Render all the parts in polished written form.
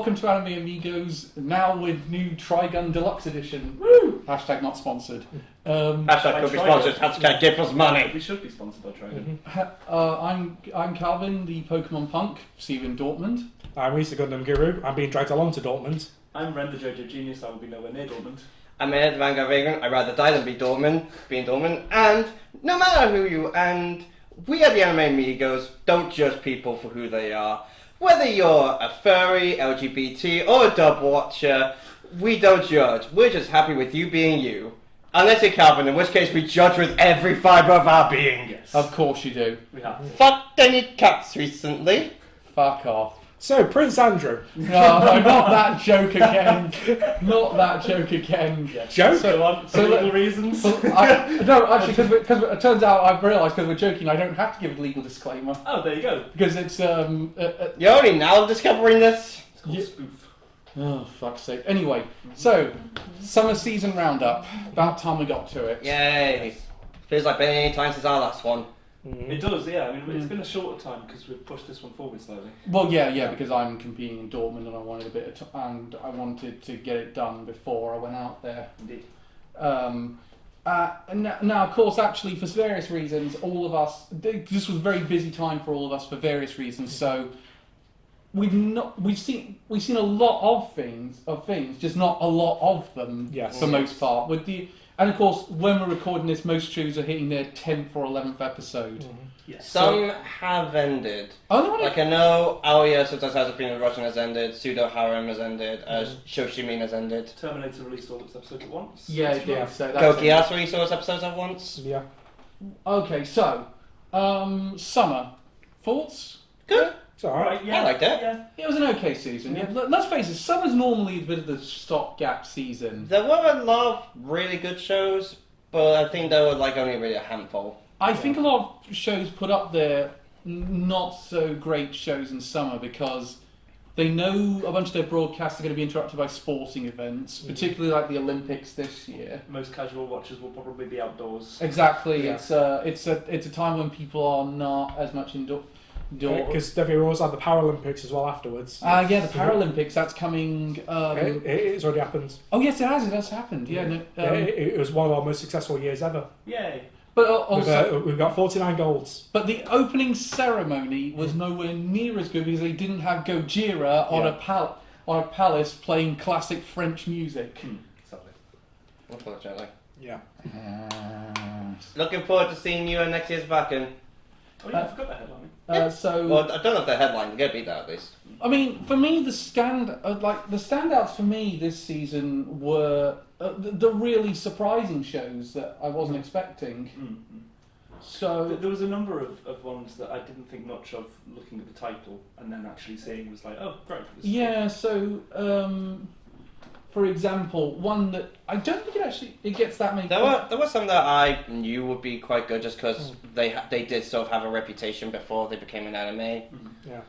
Welcome to Anime Amigos, now with new Trigun Deluxe Edition. Woo! Hashtag not sponsored. Hashtag could be sponsored, hashtag give us money. We should be sponsored by Trigun. I'm Calvin, the Pokemon Punk. See you in Dortmund. I'm Reese, the Gundam Guru. I'm being dragged along to Dortmund. I'm Ren, the JoJo Genius. I will be nowhere near Dortmund. I'm Ed, the Vanguard Vagrant. I'd rather die than be in Dortmund. And no matter who you and we are the Anime Amigos, don't judge people for who they are. Whether you're a furry, LGBT, or a dub watcher, we don't judge. We're just happy with you being you. Unless you're Calvin, in which case we judge with every fibre of our being. Yes. Of course you do. We have. Fucked any cats recently? Fuck off. So, Prince Andrew. No, not that joke again. Not that joke again. Yes. Joke? So on, for legal reasons. No, actually, because it turns out I've realised because we're joking, I don't have to give a legal disclaimer Oh, there you go. because it's You're only now discovering this? It's called Yeah. spoof. Oh, fuck's sake. Anyway, so, summer season roundup. About time we got to it. Yay. Feels like been any time since our last one. It does, yeah. I mean, it's been a shorter time because we've pushed this one forward slightly. Well, yeah, because I'm competing in Dortmund and I wanted a bit of and I wanted to get it done before I went out there. Indeed. Now, of course, actually, for various reasons, all of us, this was a very busy time for all of us for various reasons, so we've seen a lot of things, just not a lot of them, Yes. for most part. And of course, when we're recording this, most shows are hitting their 10th or 11th episode. Yes. Some have ended. Oh, no, Like I know Aoya sometimes has a feeling Russian has ended, Pseudo Harem has ended, Shoshimin has ended. Terminator released all its episodes at once. Yeah, it did. So that's Gokias released all its episodes at once. Yeah. Okay, so summer thoughts. Good. It's alright. Right, yeah. I liked it. Yeah. It was an okay season. Yeah. Let's face it, summer's normally a bit of the stopgap season. There were a lot of really good shows, but I think there were like only really a handful. I think a lot of shows put up their not so great shows in summer because they know a bunch of their broadcasts are going to be interrupted by sporting events, particularly like the Olympics this year. Most casual watchers will probably be outdoors. Exactly. Yeah. It's a time when people are not as much indoor. Because we always had the Paralympics as well afterwards. Yeah, the Paralympics. That's coming. It's already happened. Oh yes, it has. It has happened. Yeah. No, It was one of our most successful years ever. Yay. but also, We've got 49 golds. but the opening ceremony was nowhere near as good because they didn't have Gojira on a palace playing classic French music. Sadly. Unfortunately. Yeah. Looking forward to seeing you at next year's Vakken. Oh yeah, I forgot that headline. So Well, I don't know if the headline, get beat that at least. I mean, for me, the standouts for me this season were the really surprising shows that I wasn't expecting. Mm-hmm. So There was a number of ones that I didn't think much of looking at the title and then actually seeing was like, oh, great. This is yeah, so for example, one that I don't think it gets that many. There were some that I knew would be quite good just because they did sort of have a reputation before they became an anime. Yeah.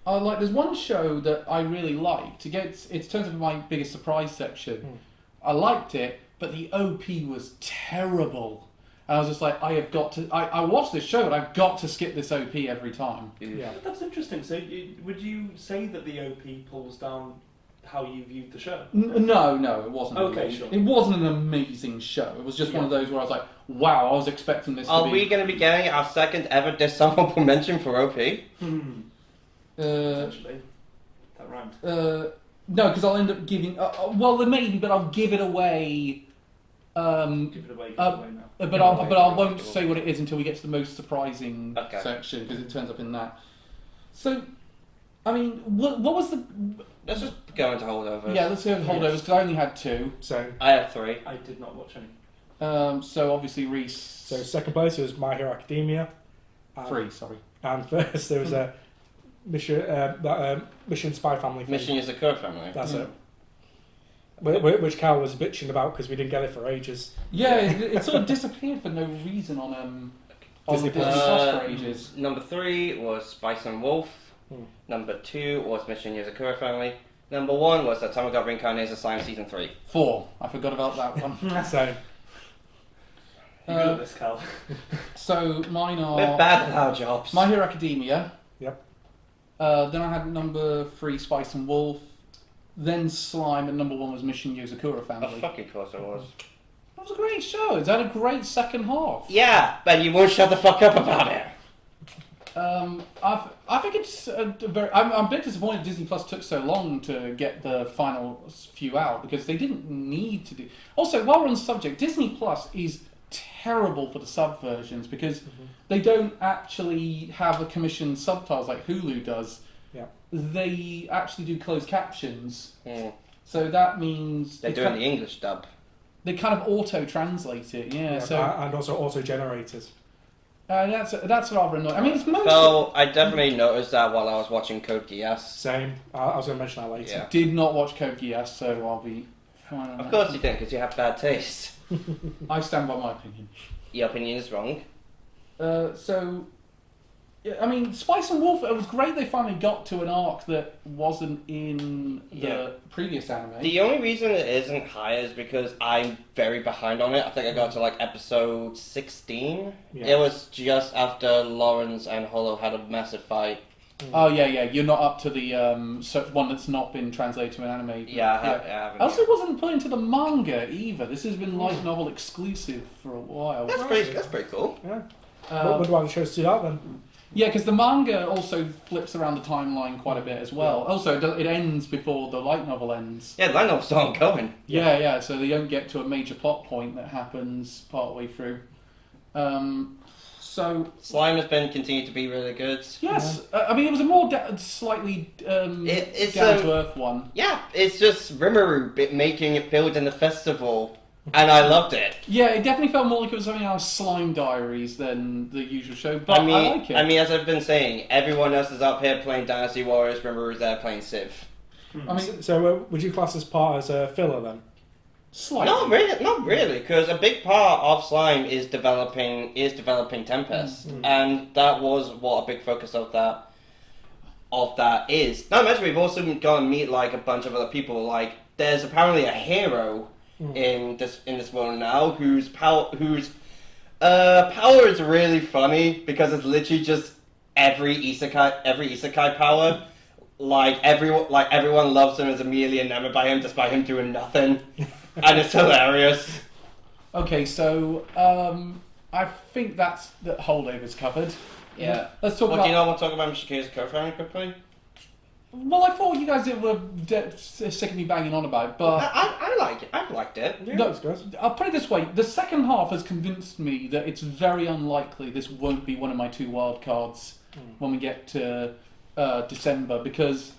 Like, there's one show that I really liked. It turns out my biggest surprise section. I liked it, but the OP was terrible. And I was just like, I watched this show, and I've got to skip this OP every time. Yeah. That's interesting. So, would you say that the OP pulls down how you viewed the show? No, it wasn't. Okay, amazing. sure. It wasn't an amazing show. It was just one of those where I was like, wow, I was expecting this Are to be... we going to be getting our second ever dishonorable mention for OP? Potentially. That rhymed. No, because I'll end up giving... well, maybe, but I'll give it away... Give it away now. But I won't say what it is until we get to the most surprising Okay. section, because it turns up in that. So, I mean, what was the... Let's just go into holdovers. Yeah, let's go with holdovers, because I only had 2. So I have 3. I did not watch any. So obviously Reese... so second place was My Hero Academia. 3, sorry. And first there was a Mission Spy Family thing. Mission Yuzakura family. That's it. Which Cal was bitching about because we didn't get it for ages. Yeah, it sort of disappeared for no reason on Disney Plus for ages. Number 3 was Spice and Wolf. Hmm. Number 2 was Mission Yuzakura family. Number 1 was Atomic God Reincarnated Slime Season 3. 4. I forgot about that one. So You good at this, Cal? So mine We're are bad at our jobs. My Hero Academia. Yep. Then I had number 3 Spice and Wolf. Then Slime, and number 1 was Mission Yozakura Oh, Family. fucking course it was. That was a great show. It's had a great second half. Yeah, but you won't shut the fuck up about it. I think it's I'm a bit disappointed Disney Plus took so long to get the final few out because they didn't need to do. Also, while we're on the subject, Disney Plus is terrible for the sub versions because they don't actually have a commissioned subtitles like Hulu does. Yeah. They actually do closed captions. Mm. So that means They're doing the English dub. they kind of auto-translate it, yeah. So and also auto-generators. that's rather annoying. I mean, it's mostly... So, I definitely noticed that while I was watching Code Geass. Same. I was going to mention that later. Yeah. Did not watch Code Geass, so I'll be fine on Of that. course you didn't, because you have bad taste. I stand by my opinion. Your opinion is wrong. So, yeah, I mean, Spice and Wolf, it was great they finally got to an arc that wasn't in the previous anime. The only reason it isn't higher is because I'm very behind on it. I think I got to like episode 16. Yeah. It was just after Lawrence and Holo had a massive fight. Oh, yeah, you're not up to the one that's not been translated to an anime. Yeah, I haven't. Also, it wasn't put into the manga either. This has been light novel exclusive for a while. That's pretty cool. Yeah. What do I chose to do that then? Yeah, because the manga also flips around the timeline quite a bit as well. Also, it ends before the light novel ends. Yeah, the novel's still ongoing. Yeah, so they don't get to a major plot point that happens partway through. So Slime has been continued to be really good. yes, I mean it was a more slightly It's down to earth one. Yeah, it's just Rimuru making it build in the festival, and I loved it. Yeah, it definitely felt more like it was something out of Slime Diaries than the usual show. But I like it. I mean, as I've been saying, everyone else is up here playing Dynasty Warriors. Rimuru's there playing Civ. I mean, So would you class as part as a filler then? slightly. Not really, because a big part of Slime is developing Tempest, and that was what a big focus of that is. Not much. We've also got to meet like a bunch of other people. Like there's apparently a hero in this world now whose power is really funny because it's literally just every isekai power. Like everyone loves him, is immediately enamored by him despite him doing nothing. And it's hilarious. Okay, so I think that holdovers covered. Yeah. Let's talk What about. do you know? We'll talk about Mishike's co-family quickly. Well, I thought you guys were sick of me banging on about it, but I like it. I've liked it. Yeah, no, that's good. I'll put it this way: the second half has convinced me that it's very unlikely this won't be one of my 2 wild cards when we get to December, because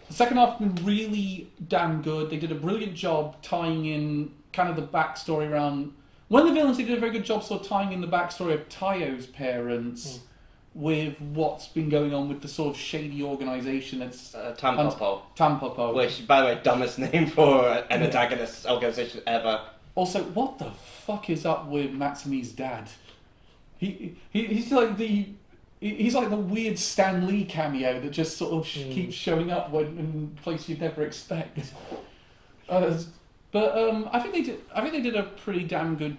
the second half has been really damn good. They did a brilliant job tying in kind of the backstory around one of the villains. They did a very good job sort of tying in the backstory of Tayo's parents with what's been going on with the sort of shady organisation that's Tampopo. Which, by the way, dumbest name for an antagonist organisation ever. Also, what the fuck is up with Matsumi's dad? He's like the weird Stan Lee cameo that just sort of keeps showing up in places you'd never expect. But I think they did a pretty damn good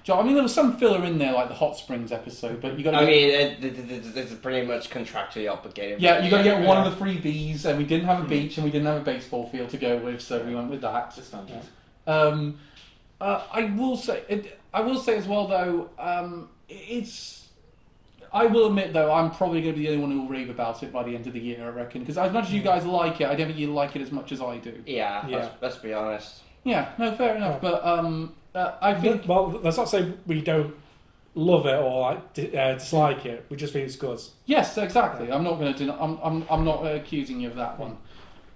job. I mean, there was some filler in there, like the Hot Springs episode, but you got to. I mean, it's pretty much contractually obligated. Yeah, you got to get one of the 3 Bs, and we didn't have a beach, and we didn't have a baseball field to go with, so we went with that. Just standard. I will say as well though, I will admit though, I'm probably going to be the only one who will rave about it by the end of the year, I reckon, because as much as you guys like it, I don't think you like it as much as I do. Yeah. Let's be honest. Yeah, no, fair enough, but I think. Well, let's not say we don't love it or like dislike it. We just think it's good. Yes, exactly. I'm not going to. I'm not accusing you of that one.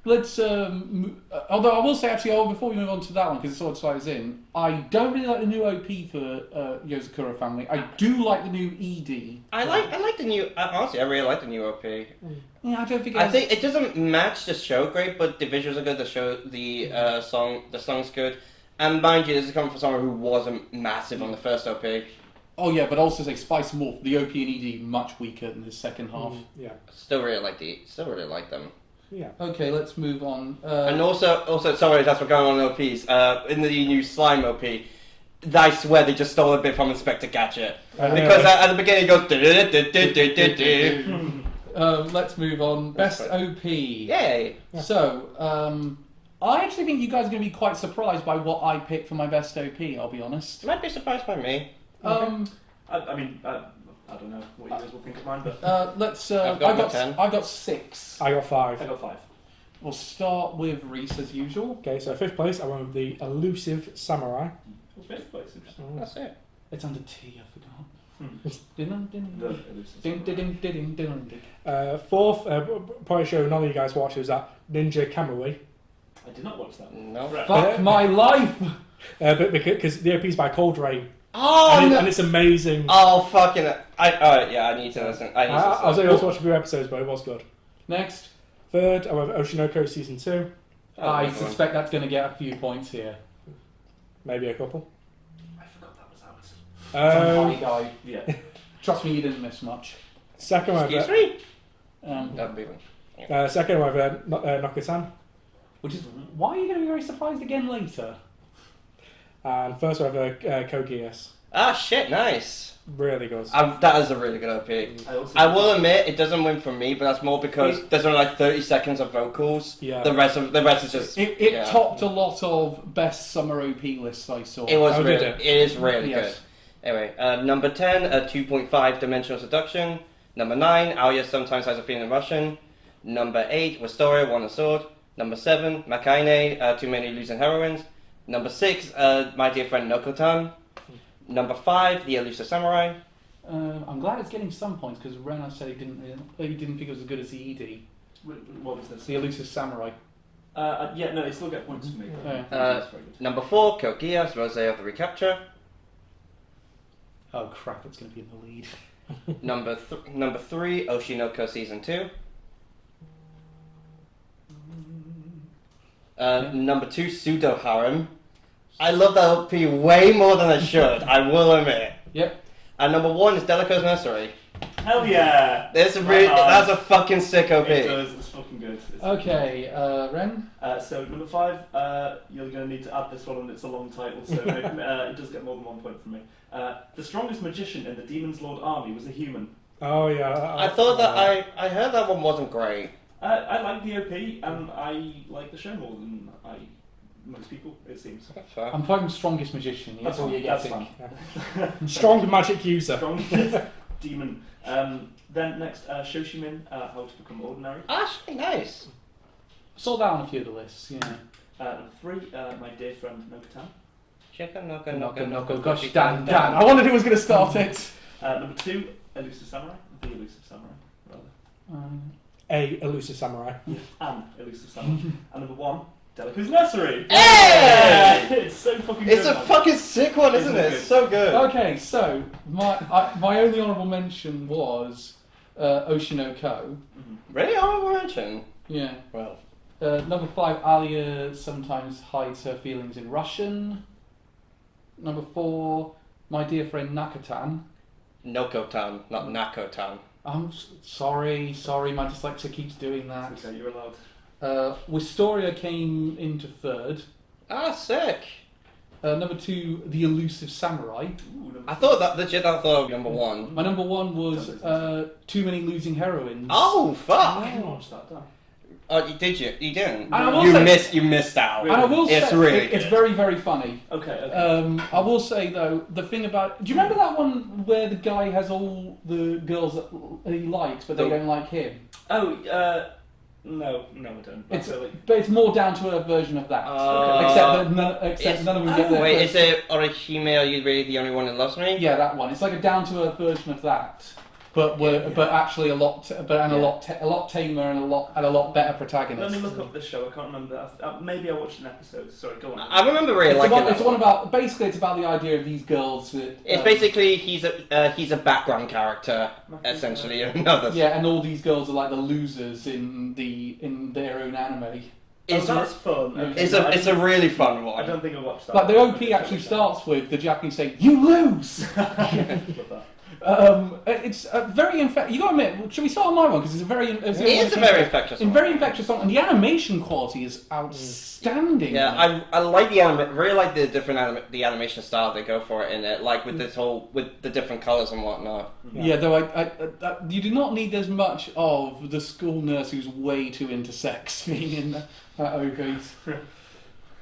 Let's. Although I will say actually, before we move on to that one, because it sort of ties in, I don't really like the new OP for Yozakura Family. I do like the new ED. I like the new. Honestly, I really like the new OP. Yeah, I don't think. I think it doesn't match the show great, but the visuals are good. The song's good. And mind you, this is coming from someone who wasn't massive on the first OP. Oh yeah, but also say Spice and Wolf, the OP and ED much weaker than the second half. Yeah. Still really like them. Yeah. Okay, let's move on. And also, sorry, that's what going on in OPs. In the new Slime OP, I swear they just stole a bit from Inspector Gadget. Because at the beginning it goes... let's move on. Best OP. Yay! So, I actually think you guys are going to be quite surprised by what I picked for my best OP, I'll be honest. You might be surprised by me. I mean, I don't know what you guys will think of mine, but I've got 10. I got 6. I got 5. I got 5. We'll start with Reese as usual. Okay, so 5th place, I went with the Elusive Samurai. Well, 5th place, interesting. That's it. It's under T, I forgot. The elusive samurai. 4th, probably show none of you guys watched, was that Ninja Kamui. I did not watch that. No. Right. Fuck my life! But because the OP is by Cold Rain. Oh, and, no. and it's amazing. Oh, fucking... I need to listen. I was only watching a few episodes, but it was good. Next. 3rd, I went with Oshinoko Season 2. I suspect that's going to get a few points here. Maybe a couple. I forgot that was ours. Some high guy. Yeah. Trust me, you didn't miss much. Second one, Excuse me? Um, second one, Nokutan. which is why are you going to be very surprised again later? And first one, Kogias. Ah, shit, nice. Really good. That is a really good OP. I will admit, it doesn't win for me, but that's more because there's only like 30 seconds of vocals. Yeah. The rest is just... It topped a lot of best summer OP lists I saw. It was Oh, really... did it? It is really Yes. good. Anyway, number 10, 2.5 Dimensional Seduction. Number 9, Aoya Sometimes Has a Feeling in Russian. Number 8, Wistoria, One a Sword. Number 7, Makaine, Too Many Losing Heroines. Number 6, My Dear Friend Nokotan. Number 5, The Elusive Samurai. I'm glad it's getting some points because Rena said he didn't think it was as good as the ED. What was this? The Elusive Samurai. Yeah, no, they still get points for me. Yeah. It's very good. Number 4, Kogias, Rose of the Recapture. Oh crap! It's going to be in the lead. Number 3, Oshinoko Season 2. Number 2, Pseudo Harem. I love that OP way more than I should, I will admit. Yep. And number 1 is Delico's Nursery. Hell yeah! That's a fucking sick OP. It does, it's fucking good. Okay, Ren. So number 5, you're going to need to add this one, and it's a long title, so maybe, it does get more than 1 point from me. The strongest magician in the Demon's Lord army was a human. Oh yeah. I thought that I heard that one wasn't great. I like the OP, and I like the show more than most people, it seems. That's fair. I'm playing strongest magician. That's all you're That's getting. fine. Strong magic user. Strongest demon. Then next, Shoshimin, How to Become Ordinary. Actually, nice. Saw that on a few of the lists. Yeah. Number 3, My Dear Friend Nokotan. Chicken, knock, Gosh, Dan. I wondered who was going to start it. Number 2, Elusive Samurai. The Elusive Samurai, rather. A Elusive Samurai. An Elusive Samurai. And number 1, Delico's Nursery. Hey! It's so fucking good. It's a fucking sick one, isn't it? It's so good. Okay, so my only honourable mention was Oshinoko. Really honorable mention? Yeah. Well, Number 5, Alia sometimes hides her feelings in Russian. Number 4, My Dear Friend Nakatan. Nokotan, not Nakotan. I'm sorry, my dyslexia keeps doing that. It's okay, you're allowed. Wistoria came into 3rd. Ah, sick. Number 2, The Elusive Samurai. Ooh, I thought that legit. I thought it was number 1. My number 1 was Too Many Losing Heroines. Oh fuck! I didn't watch that, damn. Oh, did you? You didn't. And I will say- You missed out. And I will It's say, really it's good. very, very funny. Okay. I will say though, the thing about, do you remember that one where the guy has all the girls that he likes, but they don't like him? Oh, no, I don't. But it's more down to earth version of that. Except none of them get there. Wait, first. is it Orihime? Are you really the only one that loves me? Yeah, that one. It's like a down to earth version of that. But actually a lot tamer and a lot better protagonist. Let me look up this show. I can't remember. Maybe I watched an episode. Sorry, go on. I remember really liking that. It's one about basically it's about the idea of these girls that. It's basically he's a background character essentially in another. Yeah, and all these girls are like the losers in their own anime. That's fun. Okay, It's a really fun I one. don't think I watched that. Like the OP actually starts with the Japanese saying "You lose." Love that. It's very infectious. You got to admit, should we start on my one because it's a very It is a very infectious one. very infectious song, and the animation quality is outstanding. Yeah, I like really like the different the animation style they go for it in it, like with with the different colors and whatnot. Yeah, though you do not need as much of the school nurse who's way too into sex being in that OP.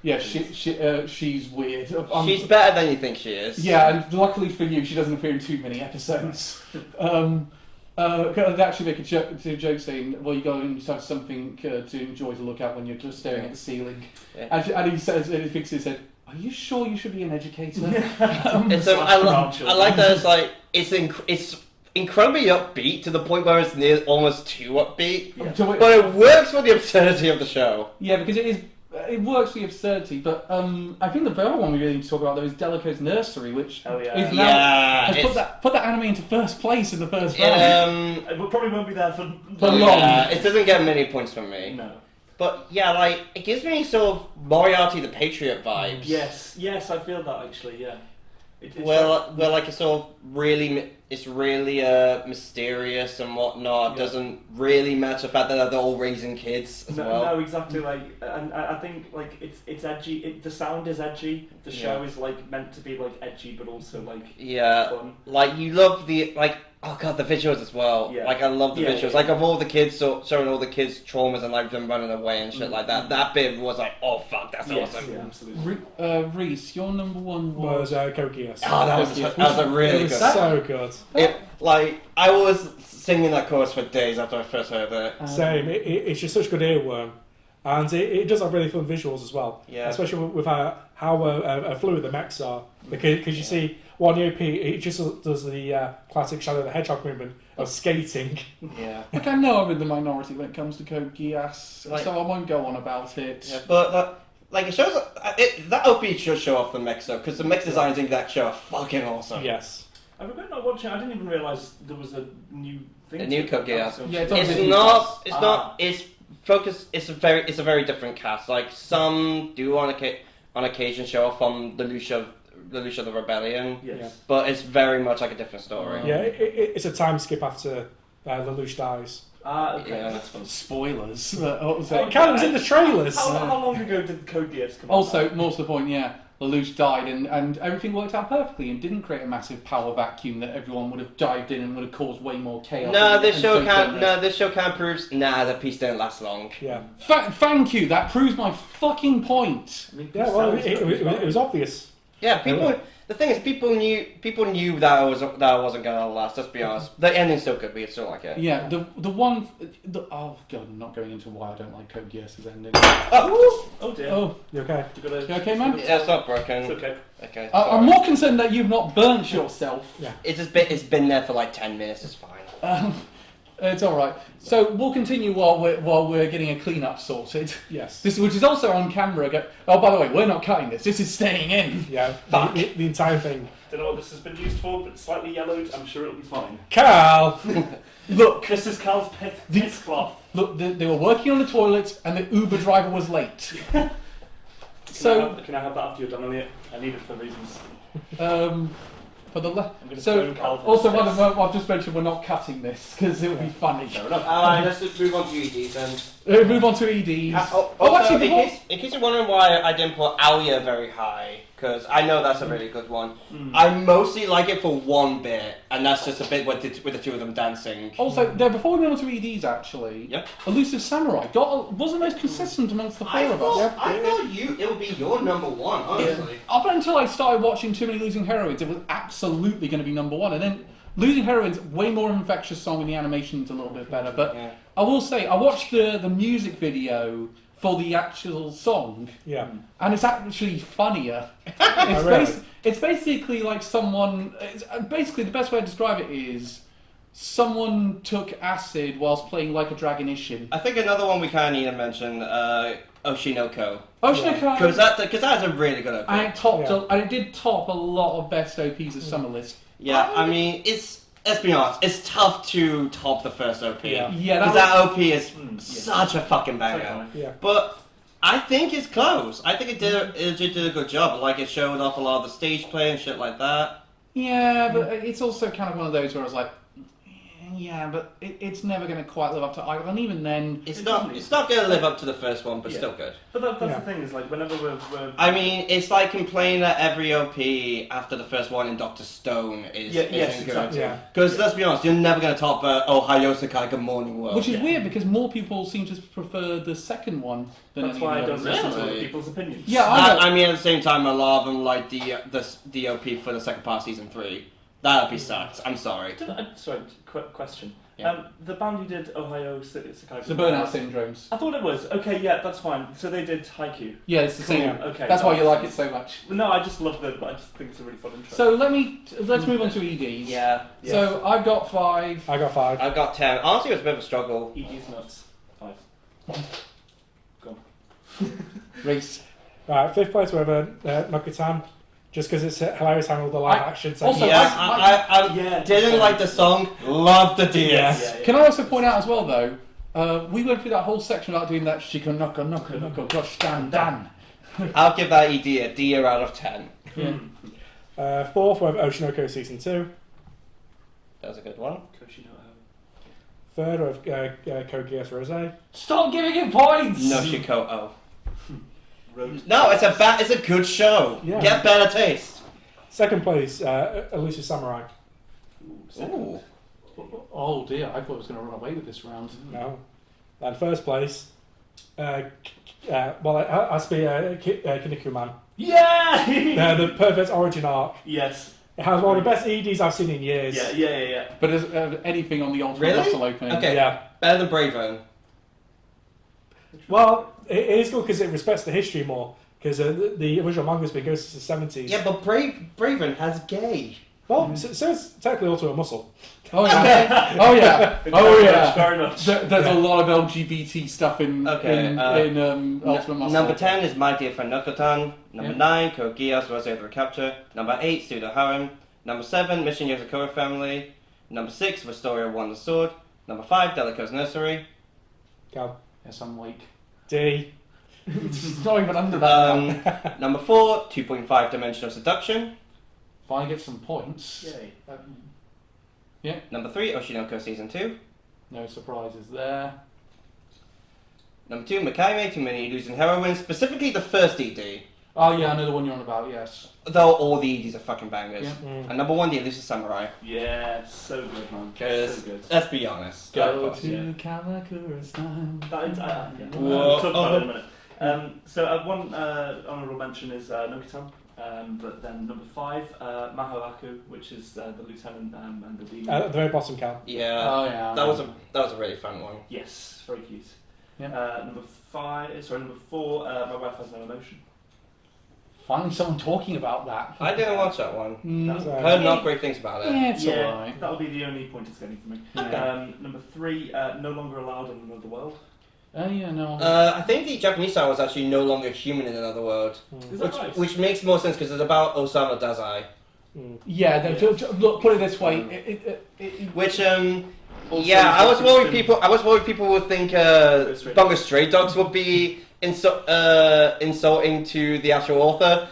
Yeah, she's weird. She's better than you think she is. Yeah, and luckily for you, she doesn't appear in too many episodes. They actually make a joke saying, well, you got to have something to enjoy to look at when you're just staring at the ceiling. Yeah. And he says, and he thinks he said, are you sure you should be an educator? I like that it's incredibly upbeat to the point where it's near almost too upbeat, but it works for the absurdity of the show. Yeah, because it works for the absurdity, but I think the other one we really need to talk about though is Delico's Nursery, which is now has put that anime into first place in the first round. It probably won't be there for long. Yeah, it doesn't get many points from me. No. But yeah, like it gives me sort of Moriarty the Patriot vibes. Yes, I feel that actually. Yeah. Well, like it's sort of really, it's really mysterious and whatnot. Yeah. Doesn't really match the fact that they're all raising kids as well. No, exactly. Like, and I think like it's edgy. The sound is edgy. The show is like meant to be like edgy, but also like fun. Like you love the like. Oh god, the visuals as well. Yeah. Like I love the visuals. Yeah. Like of all the kids, showing all the kids' traumas and like them running away and shit like that. That bit was like, oh fuck, that's awesome. Yeah, absolutely. Reese, your number one Was Code Geass. Oh, that was a really It good. was so good. It like I was singing that chorus for days after I first heard it. Same. It's just such good earworm, and it does have really fun visuals as well. Yeah. Especially with how fluid the mechs are, because you see one OP, it just does the classic Shadow the Hedgehog movement of skating. Yeah. Look, I know I'm in the minority when it comes to Code Geass, Like- so I won't go on about it. Yeah, but like it shows that OP should show off the mechs though, because the mech designs in that show are fucking awesome. Yes. I regret not watching. I didn't even realise there was a new thing. A new Code Geass. Yeah, it's on It's Disney not. Plus. It's not. It's focused. It's a very different cast. Like some do on occasion show off from the Lucia the Rebellion, Yes. but it's very much like a different story. Yeah, it's a time skip after Lelouch dies. Okay, Yeah. that's fun. Spoilers. It kind of was in the trailers. How long ago did Code Geass come out? Also, more to the point, Lelouch died and everything worked out perfectly and didn't create a massive power vacuum that everyone would have dived in and would have caused way more chaos. This show kind of proves the peace didn't last long. Yeah. Thank you. That proves my fucking point. I mean, Yeah, well, it was obvious. Yeah, people. The thing is, people knew that it wasn't gonna last. Let's be honest. The ending's still good, but you still like it. Yeah, oh god, I'm not going into why I don't like Code Geass's ending. Oh dear. Oh, You okay? You gotta, you okay, man? Yeah, it's not broken. It's okay. Okay. I'm more concerned that you've not burnt yourself. Yeah. It's been there for like 10 minutes. It's fine. It's all right. So we'll continue while we're getting a clean-up sorted. Yes. Which is also on camera. Oh, by the way, we're not cutting this. This is staying in. Yeah. Fuck. The entire thing. Don't know what this has been used for, but it's slightly yellowed. I'm sure it'll be fine. Carl! Look, This is Cal's piss cloth. look. They were working on the toilet, and the Uber driver was late. So, Can I have that after you're done, Elliot? I need it for reasons. for the I'm gonna so phone Cal for also this. I've just mentioned we're not cutting this because it would be funny. Fair enough. Alright, let's just move on to EDs then. Move on to EDs. Also, actually, before... in case you're wondering why I didn't put Alia very high, because I know that's a really good one. I mostly like it for one bit, and that's just a bit with the two of them dancing. Also, before we move on to EDs, actually, Yep. Elusive Samurai wasn't most consistent amongst the four of us. I thought it would be your number one, honestly. Up until I started watching Too Many Losing Heroines, it was absolutely going to be number one. And then Losing Heroines, way more infectious song, and the animation's a little bit better. But Yeah. I will say, I watched the music video for the actual song, Yeah. and it's actually funnier. It's basically like basically, the best way to describe it is someone took acid whilst playing Like a Dragon Ishin. I think another one we kind of need to mention, Oshinoko. Oshinoko, Because that's a really good OP. and it did top a lot of best OPs of Summer List. Yeah, I mean, let's be honest, it's tough to top the first OP. Yeah. Yeah, Because that OP is such a fucking banger. Iconic. Yeah. But I think it's close. I think it did a good job. Like, it showed off a lot of the stage play and shit like that. Yeah, but it's also kind of one of those where I was like, yeah, but it's never going to quite live up to Idol, and even then, It's not going to live up to the first one, but still good. But that's the thing is, like, whenever we're I mean, it's like complaining that every OP after the first one in Doctor Stone is isn't good. exactly. Yeah. Because let's be honest, you're never going to top Ohio Sakai Good Morning World. which is weird because more people seem to prefer the second one than That's any why I of the don't others. listen to other Really? people's opinions. Yeah, I mean, at the same time, a lot of them like the OP for the second part of season 3. That OP sucks. I'm sorry. Sorry, question. Yeah. The band who did Ohio Sakai. It's the burnout syndromes. I thought it was. Okay, yeah, that's fine. So they did Haikyuu. Yeah, it's the same. Cool, okay, That's why that you makes like it sense. so much. No, I just love I just think it's a really fun intro. So let's move on to EDs. Yeah. So I've got 5. I got 5. I've got 10. Honestly, it was a bit of a struggle. ED's nuts. 5. Go on. Race. Right, 5th place, we have Nokutan, just because it's hilarious having all the live action. also, Yeah, I Yeah. didn't like the song. Loved the DS. Yeah. Can I also point out as well though, we went through that whole section without doing that shika gosh dan. I'll give that ED a D out of 10. Yeah. 4th, we have Oshinoko Season 2. That was a good one. 3rd, we have Code Geass Rose. Stop giving him points. No Shiko. Road. No, it's a good show. Yeah. Get better taste. 2nd place, Elusive Samurai. Ooh. Oh dear, I thought I was going to run away with this round. No. And 1st place, well, it has to be Kinnikuman. Man. Yeah! The perfect origin arc. Yes. It has one of the best EDs I've seen in years. Yeah. But is anything on the Ultimate Really? Muscle opening? Okay. Yeah. Better than Bravone. Well, it is good because it respects the history more. Because the original manga's been going since the 70s. Yeah, but Bravone has gay. Well, so it's technically also a muscle. Oh yeah. Oh yeah. Oh yeah. Very much. There's a lot of LGBT stuff in Ultimate Muscle. Number 10 is My Dear Friend Nokotan. Number Yeah. 9, Code Geass Rose the Recapture. Number 8, Pseudo Harem. Number 7, Mission Yozakura Family. Number 6, Restoria One the Sword. Number 5, Delico's Nursery. Go. Yes, I'm weak. D. It's not even under that. now. Number 4, 2.5 Dimensional Seduction. If I get some points, Yay. Number 3, Oshinoko Season 2. no surprises there. Number 2, Makaime Too Many Losing Heroines, specifically the first ED. Oh yeah, I know the one you're on about. Yes. Though all the EDs are fucking bangers. Yeah. And number 1, The Elusive Samurai. Yeah, so good, man. Because, So good. let's be honest. Go that- to yeah. Kamakura's time. We'll talk about it in a minute. So one honourable mention is Nokitan, but then number 5, Mahoaku, which is the lieutenant and the demon. At the very bottom, Cal. Yeah. Oh yeah. That was a really fun one. Yes, very cute. Yeah. Number 4, My Wife Has No Emotion. Finally, someone talking about that. I didn't watch that one. That's I heard not great things about it. Yeah, it's alright. That'll be the only point it's getting for me. Yeah. Number 3, No Longer Allowed in Another World. Oh yeah, no. I think the Japanese style was actually No Longer Human in Another World. Is that right? Which makes more sense because it's about Osamu Dazai. Yeah. Look, put it this way. Which, Also, yeah, I was worried Justin- people would think Stray Bunga Stray Dogs would be insulting to the actual author.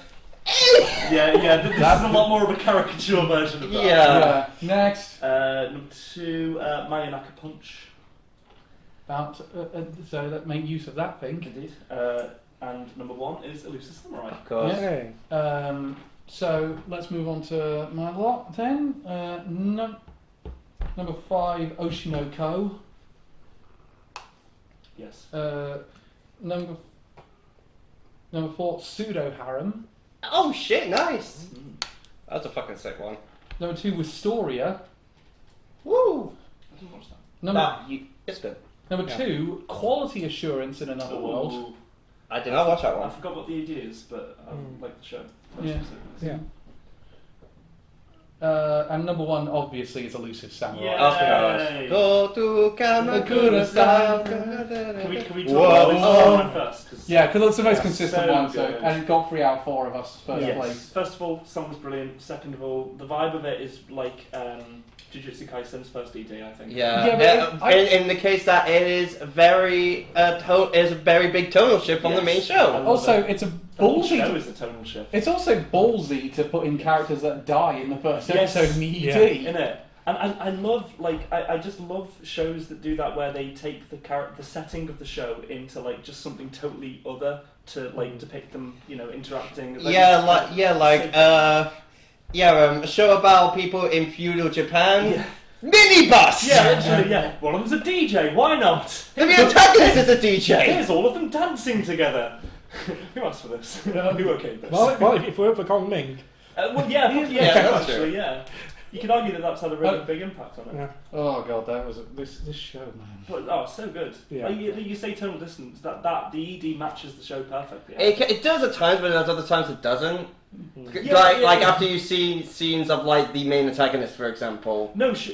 Yeah, this is a lot more of a caricature version of that. Yeah. Next. Number 2, Mayanaka Punch. About so that make use of that thing. Indeed. And number 1 is Elusive Samurai. Of course. Yeah. So let's move on to my lot then. Number 5, Oshinoko. Yes. Number 4, Pseudo Harem. Oh shit, nice. That's a fucking sick one. Number 2, Wistoria. Woo! I didn't watch that. It's good. Number 2, Quality Assurance in Another World. Ooh. I did not watch that I one. forgot what the idea is, but I like the show. Yeah. Yeah. And number 1, obviously, is Elusive Samurai. Yeah. Of course. Yay. Go to Kamakura-san. Can we Whoa. talk about Elusive Samurai first? 'Cause- Yeah, because it's the most Yeah, consistent so one, good. and it got 3 out of 4 of us first Yes. place. First of all, song was brilliant. Second of all, the vibe of it is like Jujutsu Kaisen's first ED, I think. Yeah, Yeah, but in the case that it is very is a very big tonal shift from the main Yes. show. Also, it's a The whole ballsy. show is a tonal shift. It's also ballsy to put in characters that die in the first episode in the Yeah. ED. innit? And I love, like, I just love shows that do that, where they take the setting of the show into, like, just something totally other to, like, depict them, you know, interacting. A show about people in feudal Japan. Yeah. Minibus! Yeah, literally, yeah. One of them's a DJ, why not? The antagonist is a DJ! Here's all of them dancing together. Who asked for this? Who okayed this? Well, if we were for Kong Ming, Well, Yeah, that's actually, true. yeah. You could argue that that's had a really big impact on it. yeah. Oh god, that was this show, man. But so good. Yeah. Like, you say tonal distance. That the ED matches the show perfectly. It does at times, but at other times it doesn't. Yeah, like yeah. after you see scenes of like the main antagonist, for example. No, sure,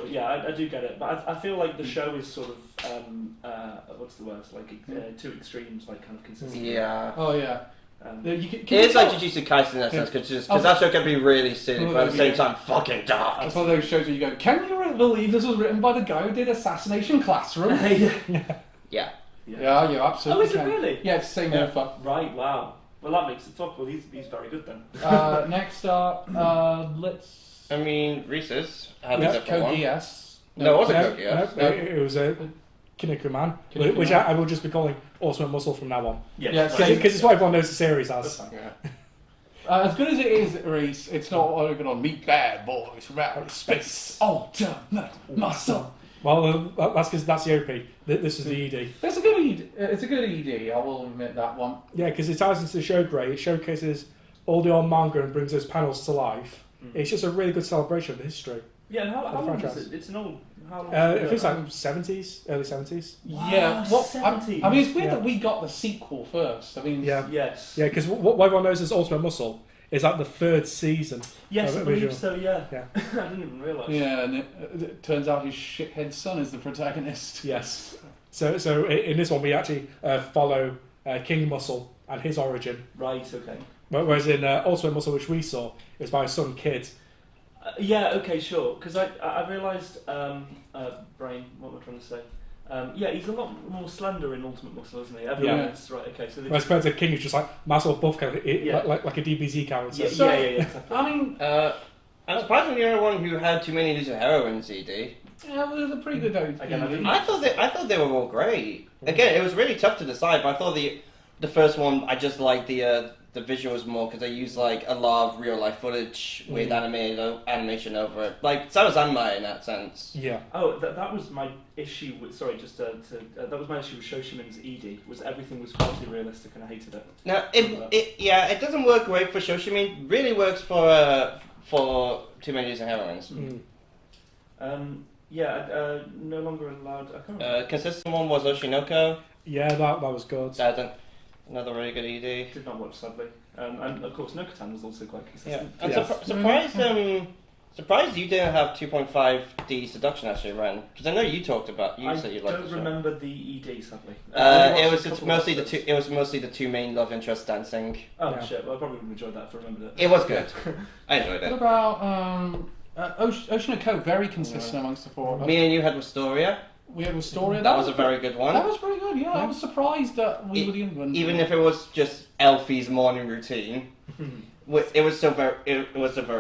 yeah, I do get it, but I feel like the show is sort of what's the word? Like two extremes, like kind of consistent. Yeah. Oh yeah. It's like Jujutsu Kaisen in that sense, because that show can be really silly, but at the same time fucking dark. It's one of those shows where you go, can you believe this was written by the guy who did Assassination Classroom? Yeah. Yeah, you absolutely Oh, is it can. really? Yeah, it's the same author. Right. Wow. Well, that makes it tough. Well, he's very good then. Next up, let's... I mean, Reese's had a Yeah, different Code one. DS. No, it wasn't No, Code DS. no, it was a Kinnikuman, Kinnikuman. which I will just be calling Ultimate Muscle from now on. Yes, Yeah, right. same. Because it's what everyone knows the series as. That's fine. Yeah. As good as it is, Reese, it's not all going on meet bad boys from outer space. Ultimate muscle. Well, that's because that's the OP. This is the ED. It's a good ED. It's a good ED. I will admit that one. Yeah, because it ties into the show great. It showcases all the old manga and brings those panels to life. It's just a really good celebration of the history. Yeah, and how long franchise. is it? It's an old. How long? I think it's like 70s, early 70s. Yeah. Wow, I 70s. mean, it's weird Yeah. that we got the sequel first. I mean, Yeah. Yes. Yeah, because what everyone knows as Ultimate Muscle is like the third season. Yes, of I it believe visual. so. Yeah. Yeah. I didn't even realise. Yeah, and it turns out his shithead son is the protagonist. Yes. So in this one we actually follow King Muscle and his origin. Right. Okay. Whereas in Ultimate Muscle, which we saw, it was by his son Kid. Yeah. Okay. Sure. Because I realised. Brain. What am I trying to say? Yeah, he's a lot more slender in Ultimate Muscle, isn't he? Everyone Yeah. is. Right. Okay. So. Whereas compared to King, who's just like massive buff kind of, Yeah. like a DBZ character. Yeah. So- Yeah. Exactly. I mean, I'm surprised I'm the only one who had too many losing heroines, ED. yeah, it was a pretty good ED. Again, I didn't- I thought they were all great. Again, it was really tough to decide, but I thought the first one I just liked the visuals more because they used like a lot of real life footage with animation over it. Like Sarazanmai in that sense. Yeah. Oh, that was my issue with. Sorry, just that was my issue with Shoshiman's ED. Was everything was far too realistic, and I hated it. Now it doesn't work great for Shoshimin. Really works for Too Many Losing Heroines. No longer allowed. I can't remember. Consistent one was Oshinoko. Yeah, that was good. Another really good ED. Did not watch, sadly. And of course, Nokotan was also quite Yeah, consistent. I'm Yes. surprised you didn't have 2.5D seduction actually, Ren. Because I know you talked about. You said you liked I the don't show. remember the ED, sadly. It's mostly the two main love interests dancing. Oh Yeah. shit! Well, I probably would have enjoyed that if I remembered it. It was good. I enjoyed What it. about Oshinoko? Very consistent amongst the four of us. Me and you had Wistoria. We had Wistoria. That was a very good one. That was pretty good. Yeah, I was surprised that we were the only ones. Even if it was just Elfie's morning routine, it was still very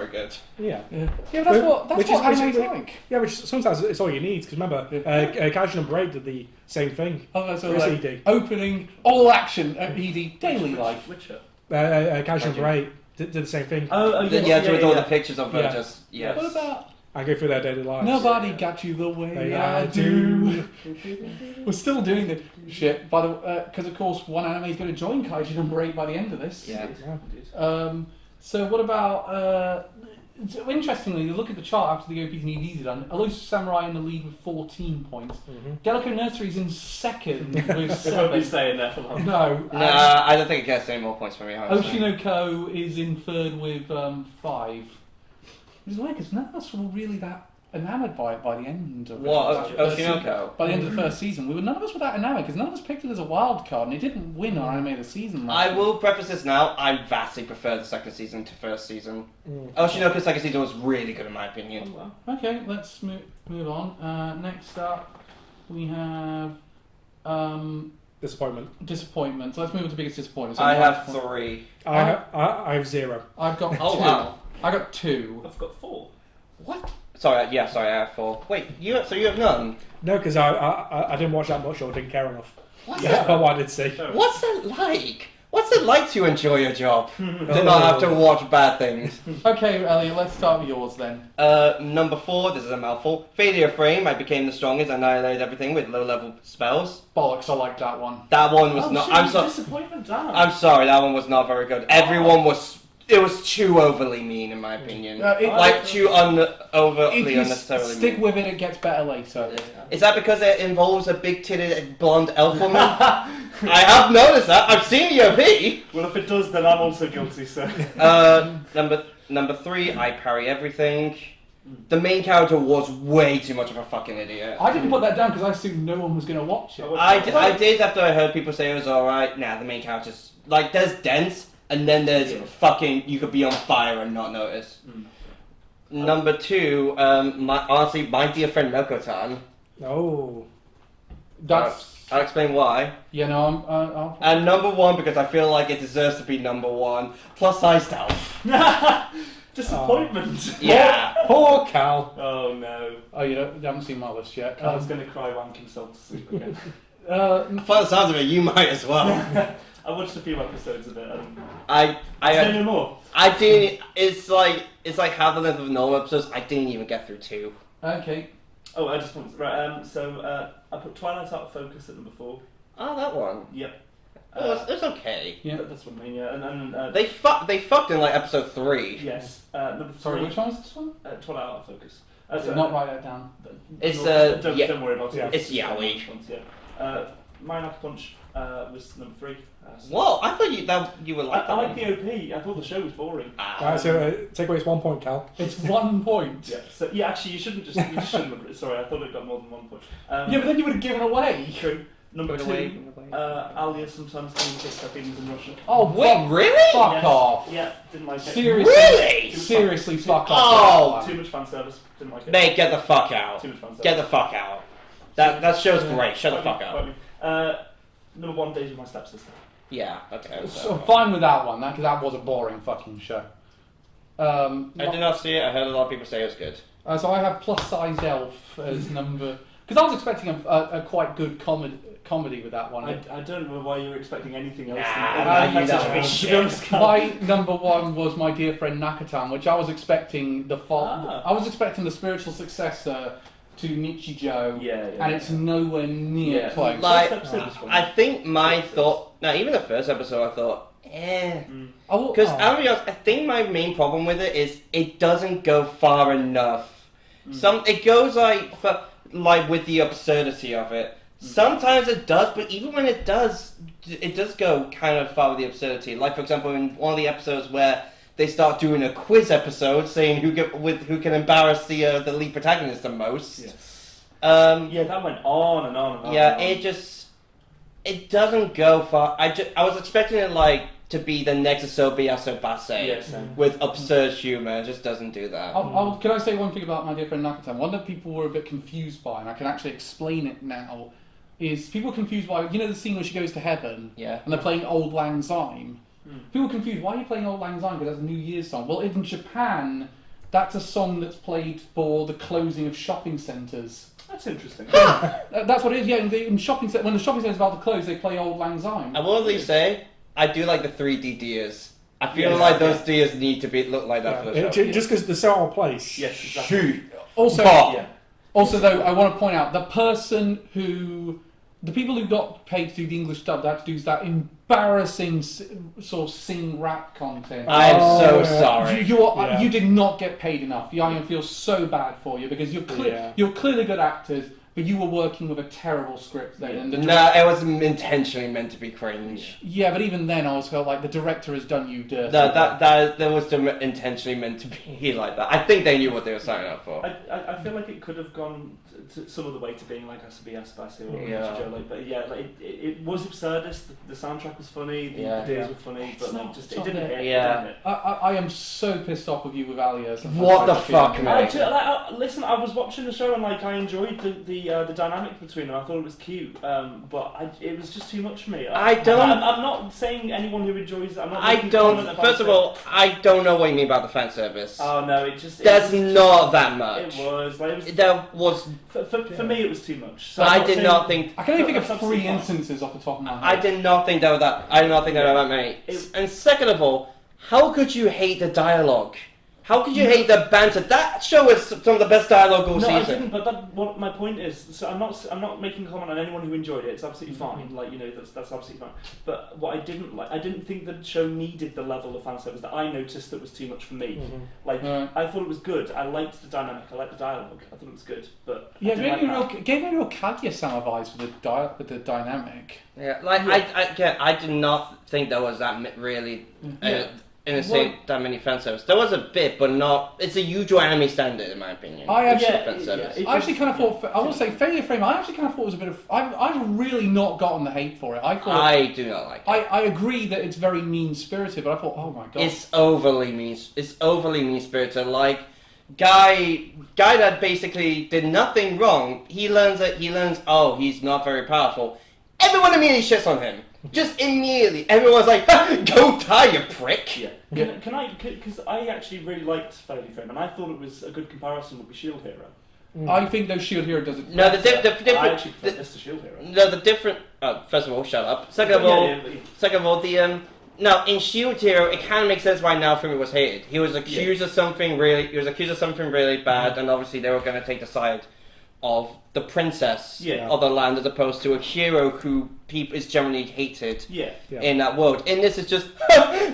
good. Yeah. Yeah, that's what Which anime's is- like. Yeah, which sometimes it's all you need. Because remember, Gaijin and Braid did the same thing. Oh, so For his like, ED. opening all action at ED daily life. Witcher. Gaijin and Braid did the same thing. Oh, yes, With all the pictures of her Yeah. just Yes. What about I go through their daily lives. nobody got you the way Yeah, I I do? We're still doing the shit, by the because of course one anime is going to join Kaijin and Break by the end of this. Yeah. So what about? So interestingly, you look at the chart after the OPs and EDs are done. Elusive Samurai in the lead with 14 points. Delico Nursery's in second with They won't be 7. staying there for long. No. Nah, I don't think it gets any more points from me. honestly. Oshinoko is in third with 5. It's weird because none of us were really that enamoured by it by the end of What, Oshinoko? By the end of the first season, none of us were that enamoured because none of us picked it as a wild card, and it didn't win our anime of the season. I will preface this now. I vastly prefer the second season to first season. Oshinoko's second season was really good in my opinion. Oh, wow. Okay, let's move on. Next up, we have Disappointment. So let's move on to biggest disappointment. So I my have point- 3. I have 0. I've got Oh 2. wow. I got 2. I've got 4. What? Sorry, I have 4. Wait, you have none? No, because I didn't watch that much or didn't care enough. What's That's about what I did see. What's it like? What's it like to enjoy your job? To not have to watch bad things. Okay, Elliot, let's start with yours then. Number 4, this is a mouthful. Failure frame, I became the strongest, annihilated everything with low-level spells. Bollocks, I like that one. That one was not... Disappointment down. I'm sorry, that one was not very good. Everyone was... It was too overly mean, in my opinion. Too overtly unnecessarily mean. Stick with it, it gets better later. Is that because it involves a big-titted blonde elf woman? I have noticed that. I've seen the OP. Well, if it does, then I'm also guilty, so... Number 3, I parry everything. The main character was way too much of a fucking idiot. I didn't put that down because I assumed no one was going to watch it. I did after I heard people say it was alright. Nah, the main character's... Like, there's dents, and then there's fucking... You could be on fire and not notice. Number 2, honestly, my dear friend Melko-tan. Oh. I'll explain why. Yeah, no, I'm... And number 1, because I feel like it deserves to be number 1, plus size stealth. Disappointment. Yeah. Poor Cal. Oh no. Oh, you haven't seen my list yet. I was going to cry wanking himself to sleep again. For the sounds of it, you might as well. I watched a few episodes of it. I Say no more. I didn't. It's like half the length of normal episodes. I didn't even get through 2. Okay. Oh, I just want so I put Twilight out of focus at number 4. Oh, that one. Yep. It's okay. Yeah. That's what I mean. Yeah, and They fucked in like episode 3. yes. Number 3. Sorry, which one is this one? Twilight out of focus. Not write that down. It's don't worry about it. It's yaoi. Yeah. My Knock Punch was number 3. Whoa! I thought you would like that. I like one. the OP. I thought the show was boring. Right, so take away 1 point, Cal. It's 1 point. Yeah. So actually, you shouldn't just shouldn't have. Sorry, I thought it got more than 1 point. Yeah, but then you would have given away. True. Number Going 2, away. Alia sometimes communicates her feelings in Russian. Oh, Wait, really? Fuck Yes. off. Yeah, didn't like it. Seriously? Really? Seriously, fuck Oh. off. Too much fan service. Didn't like it. Mate, get the fuck out. Too much fan service. Get the fuck out. That show's great. Shut the fuck out. Number 1, Days with My Stepsister. Yeah. Okay. So I'm fine with that one, because that was a boring fucking show. I did not see it. I heard a lot of people say it was good. So I have Plus Size Elf as number... Because I was expecting a quite good comedy with that one. I don't know why you were expecting anything else. My number 1 was My Dear Friend Nakatan, which I was expecting I was expecting the spiritual successor to Nichijou, and it's nowhere near close. Like, I think my thought... Now, even the first episode, I thought, Because Amigos, I think my main problem with it is it doesn't go far enough. It goes with the absurdity of it. Sometimes it does, but even when it does go kind of far with the absurdity. Like, for example, in one of the episodes where they start doing a quiz episode saying who can embarrass the lead protagonist the most. Yes. That went on and on and on. Yeah, it doesn't go far. I was expecting it to be the next Asobi Asobase with absurd humor. It just doesn't do that. Can I say one thing about My Dear Friend Nakatan? One that people were a bit confused by, and I can actually explain it now, is people confused by, the scene where she goes to heaven, and they're playing Old Lang Syne. People are confused, why are you playing Old Lang Syne? Because that's a New Year's song. Well, in Japan, that's a song that's played for the closing of shopping centres. That's interesting. That's what it is, yeah. When the shopping centre's about to close, they play Old Lang Syne. I will at least say, I do like the 3D deers. I feel like those deers need to look like that for the show. Just because the set on place. Yes, exactly. Shoot. Also, though, I want to point out, the people who got paid to do the English dub, had to do that embarrassing sort of sing rap content. I am so sorry. You did not get paid enough. I feel so bad for you because you're clearly good actors, but you were working with a terrible script then. No, it was intentionally meant to be cringe. Yeah, but even then I was felt like the director has done you dirty. No, that was intentionally meant to be like that. I think they knew what they were signing up for. I feel like it could have gone some of the way to being like Asobi Asobase or Nichijou, but it was absurdist. The soundtrack was funny, the ideas were funny, but it didn't hit. Yeah. I am so pissed off with you with Alias. What the fuck, man? Listen, I was watching the show and I enjoyed the the dynamic between them. I thought it was cute, but it was just too much for me. I'm not saying anyone who enjoys it. First of all, I don't know what you mean about the fan service. Oh no, There's not that much. It was. There was. For me, it was too much. So I did not think. I can only think of 3 instances off the top of my head. I did not think there were that. I did not think there were that many. And second of all, how could you hate the dialogue? How could you hate the banter? That show is some of the best dialogue all season. No, I didn't. But what my point is, so I'm not making a comment on anyone who enjoyed it. It's absolutely fine. Like that's absolutely fine. But what I didn't think the show needed the level of fan service that I noticed that was too much for me. I thought it was good. I liked the dynamic. I liked the dialogue. I thought it was good. But yeah, it gave me a real Kaguya-sama vibes with the dynamic. Yeah, I did not think there was that really. That many fan service. There was a bit, but not. It's a usual anime standard, in my opinion. I actually kind of thought. I will say, Failure Frame. I actually kind of thought it was a bit of. I've really not gotten the hate for it. I do not like it. I agree that it's very mean spirited, but I thought, oh my god, it's overly mean. It's overly mean spirited. Like guy that basically did nothing wrong. He learns. Oh, he's not very powerful. Everyone immediately shits on him. Just immediately, everyone's like, "Go die, you prick!" Yeah. Because I actually really liked Failure Frame, and I thought it was a good comparison with the Shield Hero. I think though Shield Hero does it. No, the different. I actually prefer this to Shield Hero. No, the different. First of all, shut up. Second of all, no, in Shield Hero, it kind of makes sense why Naofumi was hated. He was accused of something really. He was accused of something really bad, and obviously they were going to take the side of the princess of the land as opposed to a hero who is generally hated in that world. And this is just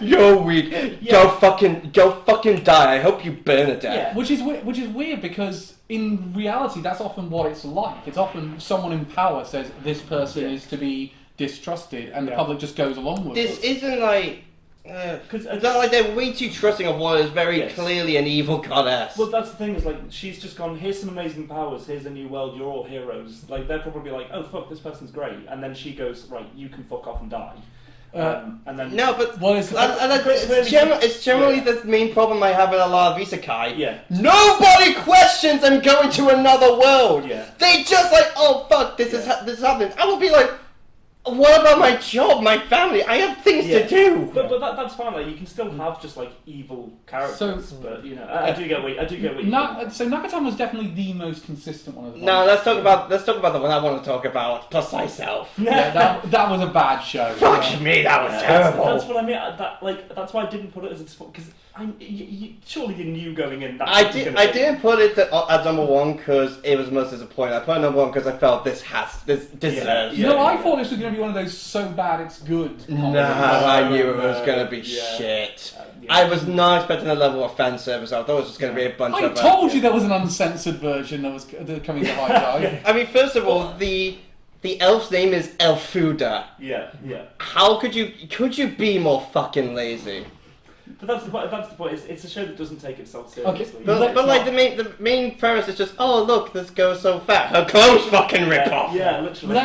you're weak. Go fucking die. I hope you burn to death. Yeah. Which is weird because in reality that's often what it's like. It's often someone in power says this person is to be distrusted, and the public just goes along with it. This isn't like. Because they're way too trusting of what is very clearly an evil goddess. Well, that's the thing, is like she's just gone, here's some amazing powers, here's a new world, you're all heroes. Like they're probably like, oh fuck, this person's great, and then she goes, right, you can fuck off and die. And then no, but it's generally the main problem I have with a lot of isekai. Yeah. Nobody questions them going to another world. Yeah. They just like, oh fuck, this is happening. I will be like. What about my job, my family? I have things to do. But that's fine. Like you can still have just like evil characters. But I do get what you So Nakatomi was definitely the most consistent one of them. No, let's talk about the one I want to talk about. Plus myself. Yeah, that was a bad show. Fuck me, that was terrible. That's what I mean. That's why I didn't put it as a spot because surely you knew going in that. I didn't put it at number one because it was most disappointing. I put it number one because I felt this deserves. No, I thought this was going to be one of those so bad it's good. No, I knew it was going to be shit. I was not expecting the level of fan service. I thought it was just going to be a bunch of. I told you there was an uncensored version that was coming to High Dive. I mean, first of all, the elf's name is Elfuda. Yeah. How could you be more fucking lazy? But that's the point. It's a show that doesn't take itself seriously. Okay, but like the main premise is just, oh look, this goes so fast. Her clothes fucking rip off. Yeah, literally.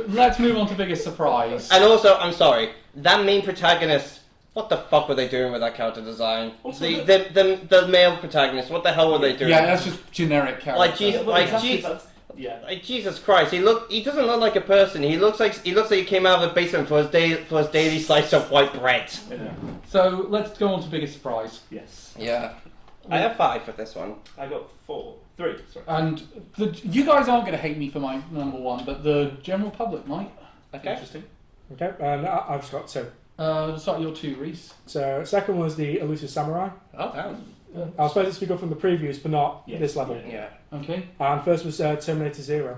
Let's move on to biggest surprise. And also, I'm sorry, that main protagonist. What the fuck were they doing with that character design? Also, the male protagonist. What the hell were they doing? Yeah, that's just generic character. Like Jesus Christ, he doesn't look like a person. He looks like he came out of the basement for his daily slice of white bread. Yeah. So let's go on to biggest surprise. Yes. Yeah. I have 5 for this one. I got 3. Sorry. And you guys aren't going to hate me for my number one, but the general public might. Okay. Interesting. Okay, and I've just got 2. Start your 2, Reese. So second was the Elusive Samurai. Oh, damn. I was supposed to speak up from the previews, but not this level. Yeah. Okay. And first was Terminator Zero.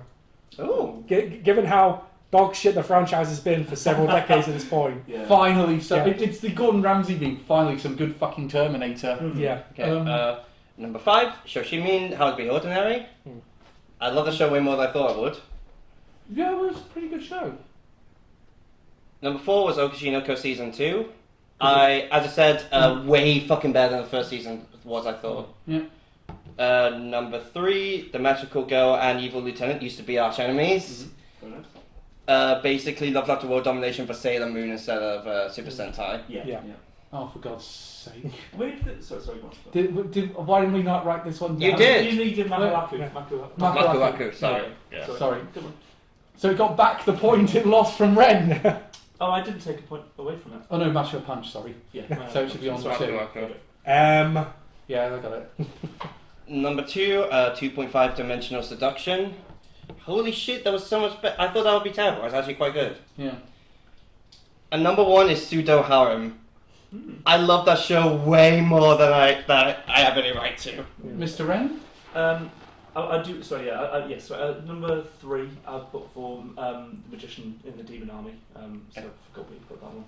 Oh. Given how dog shit the franchise has been for several decades at this point. Yeah. Finally, it's the Gordon Ramsay being finally some good fucking Terminator. Mm-hmm. Yeah. Okay. Number 5, Shoshimin, How to Be Ordinary. I love the show way more than I thought I would. Yeah, it was a pretty good show. Number 4 was Okujinoko Season 2. As I said, way fucking better than the first season was, I thought. Yeah. Number 3, The Magical Girl and Evil Lieutenant used to be arch enemies. Mm-hmm. Basically, Love After World Domination for Sailor Moon instead of Super Sentai. Yeah. Oh, for God's sake! Where did sorry, go on. Why didn't we not write this one down? You did. You did Makalaku. Yeah. Maku, sorry. Yeah. Sorry. So it got back the point it lost from Ren. Oh, I didn't take a point away from it. Oh no, Mash Your Punch. Sorry. Yeah. So it should be on Sorry, 2. Maku. Yeah, I got it. Number 2, 2.5 Dimensional Seduction. Holy shit, that was so much better. I thought that would be terrible. It was actually quite good. Yeah. And number 1 is Pseudo Harem. I love that show way more than I have any right to. Mr. Ren. I do. Sorry, yeah. Yes. So, number 3, I've put for the Magician in the Demon Army. So I forgot where you put that one.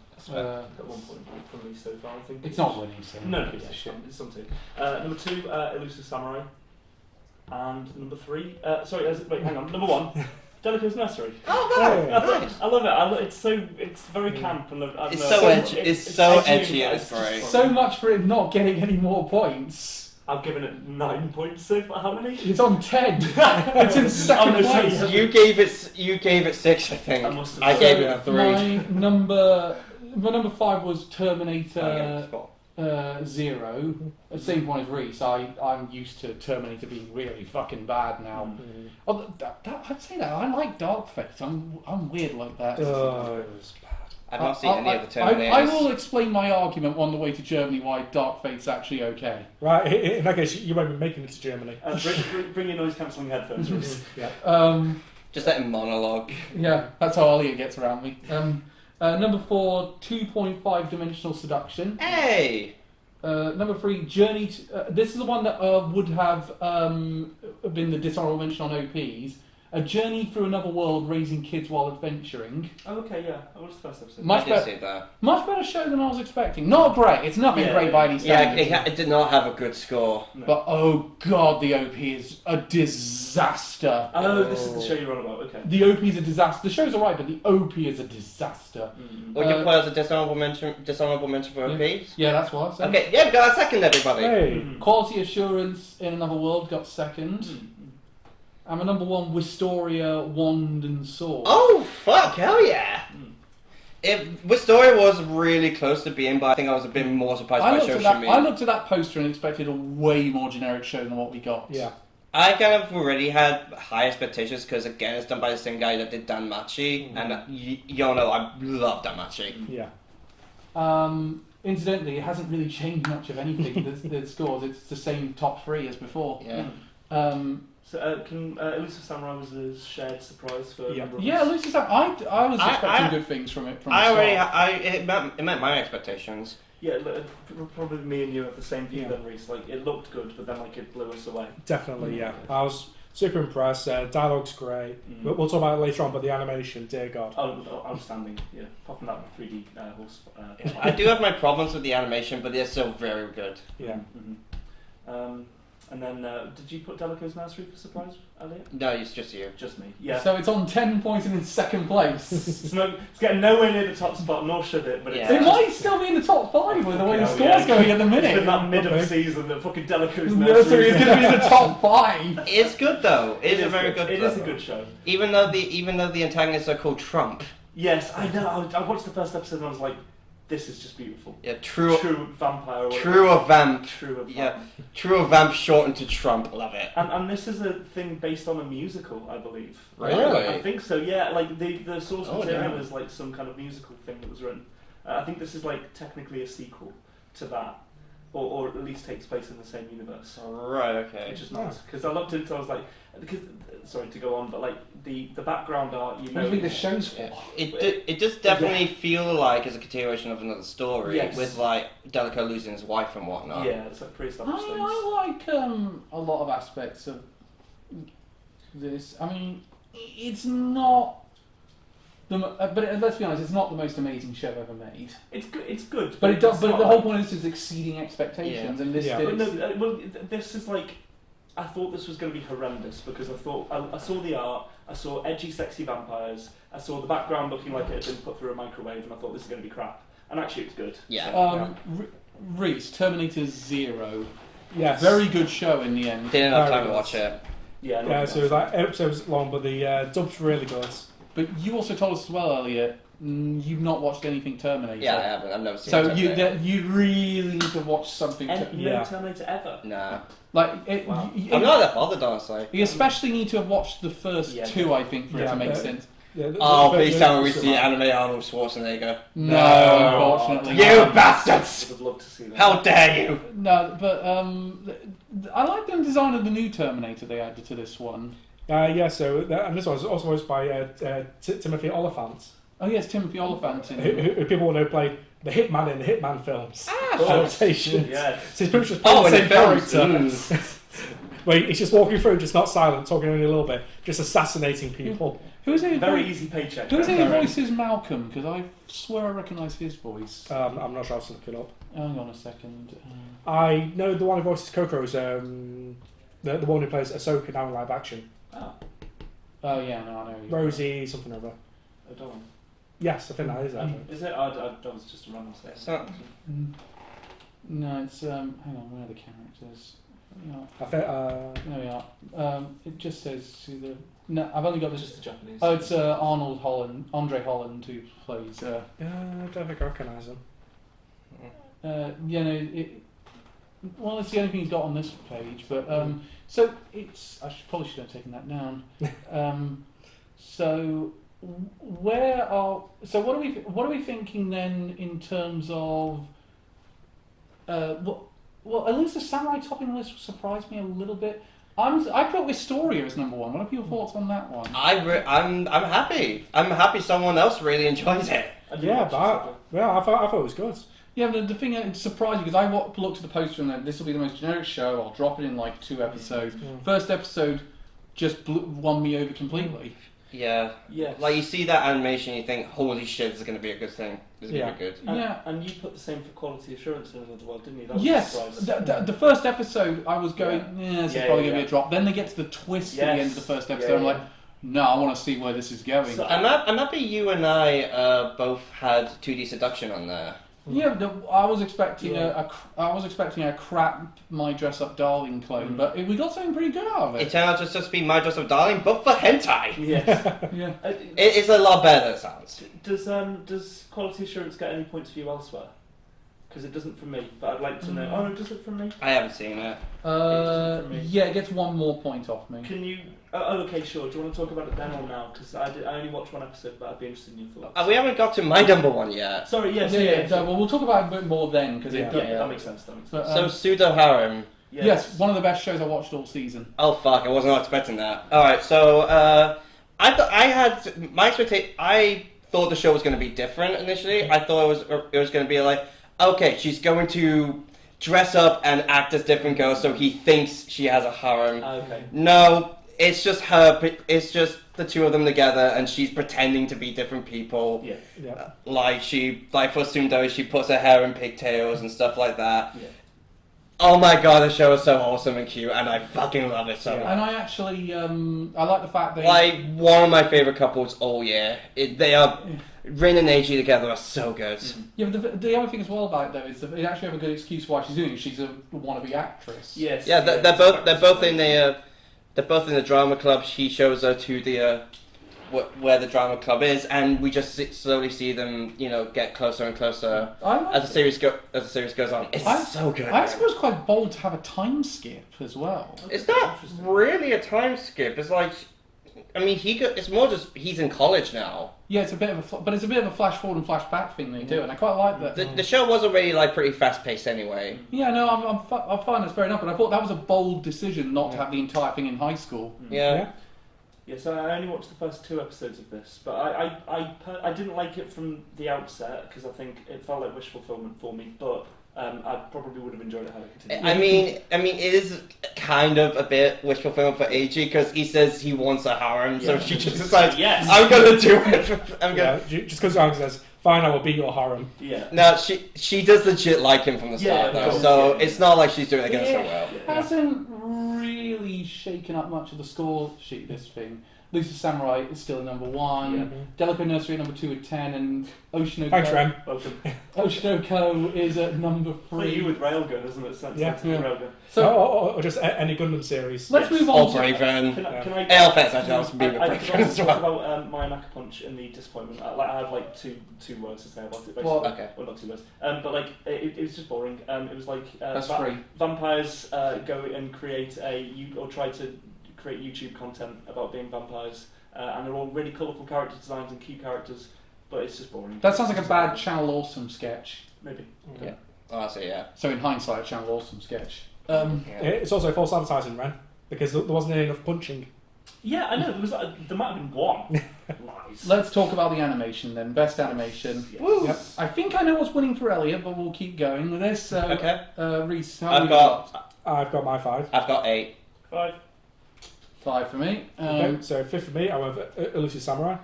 Got 1 point from me so far, I think. It's not winning, so No, it's a shit. it's on 2. Number 2, Elusive Samurai. And number 3, wait, hang on. Number 1, Delico's Nursery. Oh, wow. Nice. I love it. It's very camp and It's so edgy. It's so edgy and it's great. So much for it not getting any more points. I've given it 9 points so far. How many? It's on 10. It's in second Oh, no, sorry, place. yeah. You gave it 6, I think. I must have I said gave it. it a 3. My number 5 was Terminator I gave it 0. At the same point as Reese, I'm used to Terminator being really fucking bad now. Oh, I'd say that. I like Dark Fate. I'm weird like that. It was bad. I've not seen any of the Terminators. I will explain my argument on the way to Germany why Dark Fate's actually okay. Right, in that case, you won't be making it to Germany. Bring your noise cancelling headphones, Reese. Yeah. Just let him monologue. Yeah, that's how Elliot gets around me. Number 4, 2.5 Dimensional Seduction. Hey! Number 3, Journey to... this is the one that would have been the dishonorable mention on OPs. A Journey Through Another World, Raising Kids While Adventuring. Oh, okay, yeah. I watched the first episode. I did see that. Much better show than I was expecting. Not great. It's nothing great by any standards. Yeah, it did not have a good score. No. But oh god, the OP is a disaster. Oh, this is the show you're on about. Okay. The OP is a disaster. The show's alright, but the OP is a disaster. Would you put as a dishonorable mention for OPs? Yeah, that's what I said. Okay, yeah, we got a second, everybody. Hey. Quality Assurance in Another World got second. And my number 1, Wistoria, Wand and Sword. Oh, fuck, hell yeah! Wistoria was really close to being, but I think I was a bit more surprised by Shoshimi. I looked at that poster and expected a way more generic show than what we got. Yeah. I kind of already had high expectations because, again, it's done by the same guy that did Danmachi, and y'all know I love Danmachi. Yeah. Incidentally, it hasn't really changed much of anything. the scores, it's the same top 3 as before. Yeah. So, Elusive Samurai was a shared surprise for a number of Yeah, us? Elusive Samurai. I was expecting good things from it. From the start. It met my expectations. Yeah, probably me and you have the same view then, Reese. Like, it looked good, but then like it blew us away. Definitely, yeah. I was super impressed. Dialogue's great. We'll talk about it later on, but the animation, dear God. Oh, outstanding, yeah. Apart from that 3D horse. I do have my problems with the animation, but they're still very good. Yeah. And then, did you put Delico's Nursery for surprise, Elliot? No, it's just you. Just me. Yeah. So it's on 10 points and in second place. It's getting nowhere near the top spot, nor should it. But It might still be in the top 5 with the way the score's going at the minute. It's been that mid of the season that fucking Delico's Nursery is going to be in the top 5. It's good though. It is a very good. It is a good show. Even though the antagonists are called Trump. Yes, I know. I watched the first episode and I was like, this is just beautiful. Yeah, true vampire. True of vamp. True of vamp. Yeah, true of vamp shortened to Trump. Love it. And this is a thing based on a musical, I believe. Really? I think so. Yeah, like the source material damn. is like some kind of musical thing that was written. I think this is like technically a sequel to that, or at least takes place in the same universe. Right. Okay. Which is nice because I looked into. I was like, sorry to go on, but like the background art, What do you think the show's for? It does definitely feel like it's a continuation of another story Yes. with like Delico losing his wife and whatnot. Yeah, it's like pre-established things. I like a lot of aspects of this. I mean, it's not but let's be honest, it's not the most amazing show ever made. It's good. It's good. But it does. it's But not the like- whole point is exceeding expectations, and this Yeah. But did. no, well, this is like, I thought this was going to be horrendous because I thought I saw the art, I saw edgy, sexy vampires, I saw the background looking like it had been put through a microwave, and I thought this is going to be crap. And actually, it's good. Yeah. Reese, Terminator 0. Yes. Very good show in the end. Didn't have Very time to good. watch it. Yeah. So that episode's long, but the dub's really good. But you also told us as well, Elliot, You've not watched anything Terminator. Yeah, I haven't. I've never seen. So Terminator. you really need to watch something. No Terminator ever. Nah. Like I'm not that bothered, honestly. You especially need to have watched the first two, I think, for it to make sense. Please tell me we see anime Arnold Schwarzenegger. No, unfortunately. You bastards! I would love to see that. How dare you! No, but I like the design of the new Terminator they added to this one. And this one was also voiced by Timothy Olyphant. Oh yes, Timothy Olyphant. Who people will know played the Hitman in the Hitman films. Adaptations. Yeah. So he's pretty much just playing the same character. Where he's just walking through, just not silent, talking only a little bit, just assassinating people. Who's it? Very easy paycheck. Who's it who voices Malcolm? Because I swear I recognise his voice. I'm not sure, I'll look it up. Hang on a second. I know the one who voices Coco's the one who plays Ahsoka now in live action. Oh yeah, no, I know. Rosie something or other. O'Donnell. Yes, I think that is it. Is it? I was just a random state. No, it's hang on, where are the characters? Yeah. I think, There we are. It just says either. No, I've only got Just the Japanese. Oh, it's Andre Holland who plays. I don't think I recognise him. Well, it's the only thing he's got on this page, but so it's. Probably should have taken that down. What are we thinking then in terms of? Well, at least the samurai topping list surprised me a little bit. I put Wisteria as number one. What are your thoughts on that one? I'm happy. I'm happy someone else really enjoys it. I thought it was good. Yeah, but the thing that surprised me, because I looked at the poster and then this will be the most generic show, I'll drop it in like 2 episodes. First episode just won me over completely. Yeah. Yes. Like you see that animation, you think, holy shit, this is going to be a good thing. This is going to be good. And you put the same for quality assurance in as well, didn't you? That was Yes. a surprise. The first episode, I was going, this is probably going to be a drop. Then they get to the twist at the end of the first episode. I'm like, no, I want to see where this is going. So, I'm happy you and I both had 2D seduction on there. Yeah, I was expecting a crap My Dress Up Darling clone, but we got something pretty good out of it. It turned out to just be My Dress Up Darling, but for hentai. Yes. Yeah. It's a lot better than it sounds. Does quality assurance get any points for you elsewhere? Because it doesn't from me, but I'd like to know. Oh no, does it from me? I haven't seen it. Yeah, it gets 1 more point off me. Can you? Okay, sure. Do you want to talk about it then or now? Because I only watched 1 episode, but I'd be interested in your thoughts. We haven't got to my number 1 yet. Sorry, yes. Well, we'll talk about it a bit more then because that makes sense. But, So pseudo harem. Yes, one of the best shows I watched all season. Oh fuck! I was not expecting that. All right, so I thought the show was going to be different initially. I thought it was going to be like, okay, she's going to dress up and act as different girls, so he thinks she has a harem. Okay. No, it's just her. It's just the two of them together, and she's pretending to be different people. Yeah. Like for Sundari, she puts her hair in pigtails and stuff like that. Yeah. Oh my god, the show is so awesome and cute, and I fucking love it so much. And I actually, I like the fact that like one of my favorite couples all year. They are Rin and Eiji together are so good. Yeah, but the other thing as well about it though is that they actually have a good excuse why she's doing it. She's a wannabe actress. Yes. Yeah, they're both in the drama club. He shows her to the where the drama club is, and we just slowly see them, get closer and closer as the series goes on. It's so good. I suppose it's quite bold to have a time skip as well. It's not really a time skip. It's like, it's more just he's in college now. Yeah, it's a bit of a flash forward and flash back thing they do, and I quite like that. The show was already pretty fast paced anyway. Yeah, no, I'm fine. That's fair enough. But I thought that was a bold decision not to have the entire thing in high school. Yeah. Yeah, so I only watched the first 2 episodes of this, but I didn't like it from the outset because I think it felt like wish fulfillment for me. But I probably would have enjoyed it had it continued. I mean, it is kind of a bit wish fulfillment for Eiji because he says he wants a harem, so she just decides, yes, I'm gonna do it. Just because Alex says, "Fine, I will be your harem." Yeah. No, she does legit like him from the start, though, so it's not like she's doing it against her will. Hasn't really shaken up much of the score sheet, this thing. Lucius Samurai is still at number 1. Delico Nursery at number 2 with 10, and Oshinoko. Thanks, Ren. Welcome. Oshinoko is at number 3. For you with Railgun, isn't it? Railgun. So, or just any Gundam series. let's move on. Or to- Braven. Can I Aelfest, actually, I was being a I prick forgot as to well. talk about my Naka Punch and the disappointment. I had like two words to say about it, basically. Well, Okay. Well, not 2 words. But like, it was just boring. It was like That's free. vampires go and create try to create YouTube content about being vampires, and they're all really colourful character designs and cute characters, but it's just boring. That sounds like a bad Channel Awesome sketch. Maybe. Yeah. Oh, I see, yeah. So in hindsight, a Channel Awesome sketch. Yeah. It's also false advertising, Ren, because there wasn't enough punching. Yeah, I know. There might have been one. Lies. Let's talk about the animation then. Best animation. Yes. Woo. Yep. I think I know what's winning for Elliot, but we'll keep going with this. So, Okay. Reese, how many I've got I've got my 5. 8. 5. 5 for me. Okay, so 5th for me, I went for Elusive Samurai.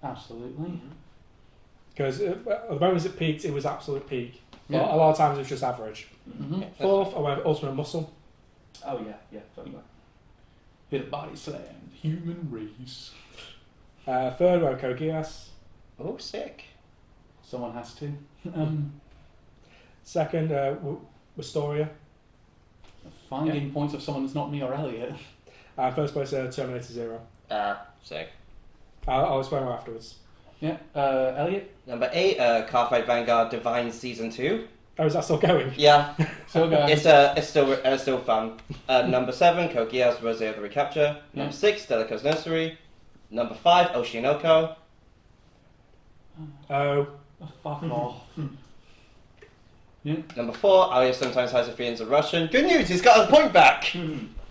Absolutely. Because at the moment it peaked, it was absolute peak. But Yeah. a lot of times it was just average. Mm-hmm. 4th, I went for Ultimate Muscle. Oh yeah, totally. Hit a body slam. Human race. 3rd, I went for Code Geass. Oh, sick. Someone has to. 2nd, Wistoria. Finding points of someone that's not me or Elliot. First place, Terminator Zero. Sick. I'll explain more afterwards. Yeah. Elliot? Number 8, Carfight Vanguard Divine Season 2. Oh, is that still going? Yeah, Still going. it's still fun. Number 7, Kokiya's Rose of the Recapture. Number 6, Delico's Nursery. Number 5, Oshinoko. Oh. Oh, fuck off. Yeah. Number 4, Alia sometimes has her feelings of Russian. Good news, he's got a point back.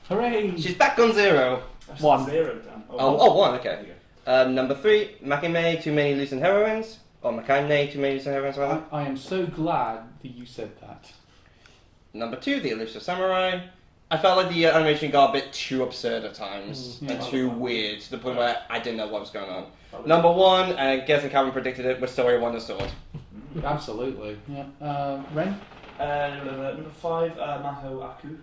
Hooray! She's back on 0. That's 1. 0 down. Oh, 1, okay. There you go. Number 3, Makime, Too Many Losing Heroines. Or Makane, Too Many Losing Heroines, rather. I am so glad that you said that. Number 2, The Elusive Samurai. I felt like the animation got a bit too absurd at times. Yeah. And too weird, to the point where I didn't know what was going on. Number 1, and I guess Calvin predicted it, was Story of Wonder Sword. Absolutely. Yeah. Ren? Number 5, Maho Aku.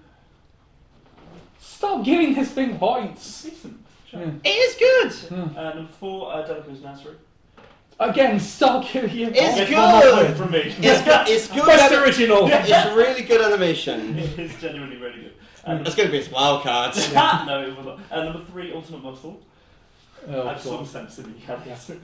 Stop giving this thing points! Decent. Yeah. It is good! Number 4, Delico's Nursery. Again, stop giving it It's points. good! One more point from me. It's good! Best original! It's really good animation. It is genuinely really good. It's going to be its wild card. No, it will not. Number 3, Ultimate Muscle. Oh, I have some God. sense in the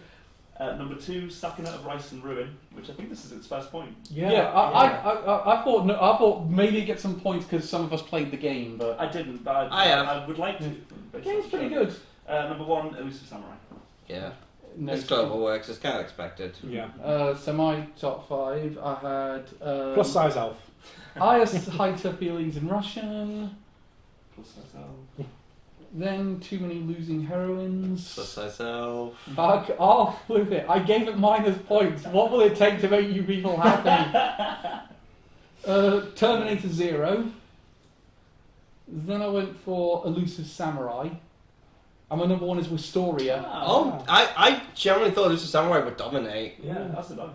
Number 2, Sakuna of Rice and Ruin, which I think this is its first point. Yeah, I thought maybe get some points because some of us played the game, but I didn't, but I have. I would like to. the game's pretty good. Number 1, Elusive Samurai. Yeah. No, It's clever works, it's kind of expected. Yeah. So my top 5, I had Plus size elf. Ayas hide her feelings in Russian. Plus myself. Then Too Many Losing Heroines. Plus myself. Fuck off with it. I gave it minus points. What will it take to make you people happy? Terminator Zero. Then I went for Elusive Samurai. And my number 1 is Wistoria. Oh, I generally thought Elusive Samurai would dominate. Yeah, that's the one.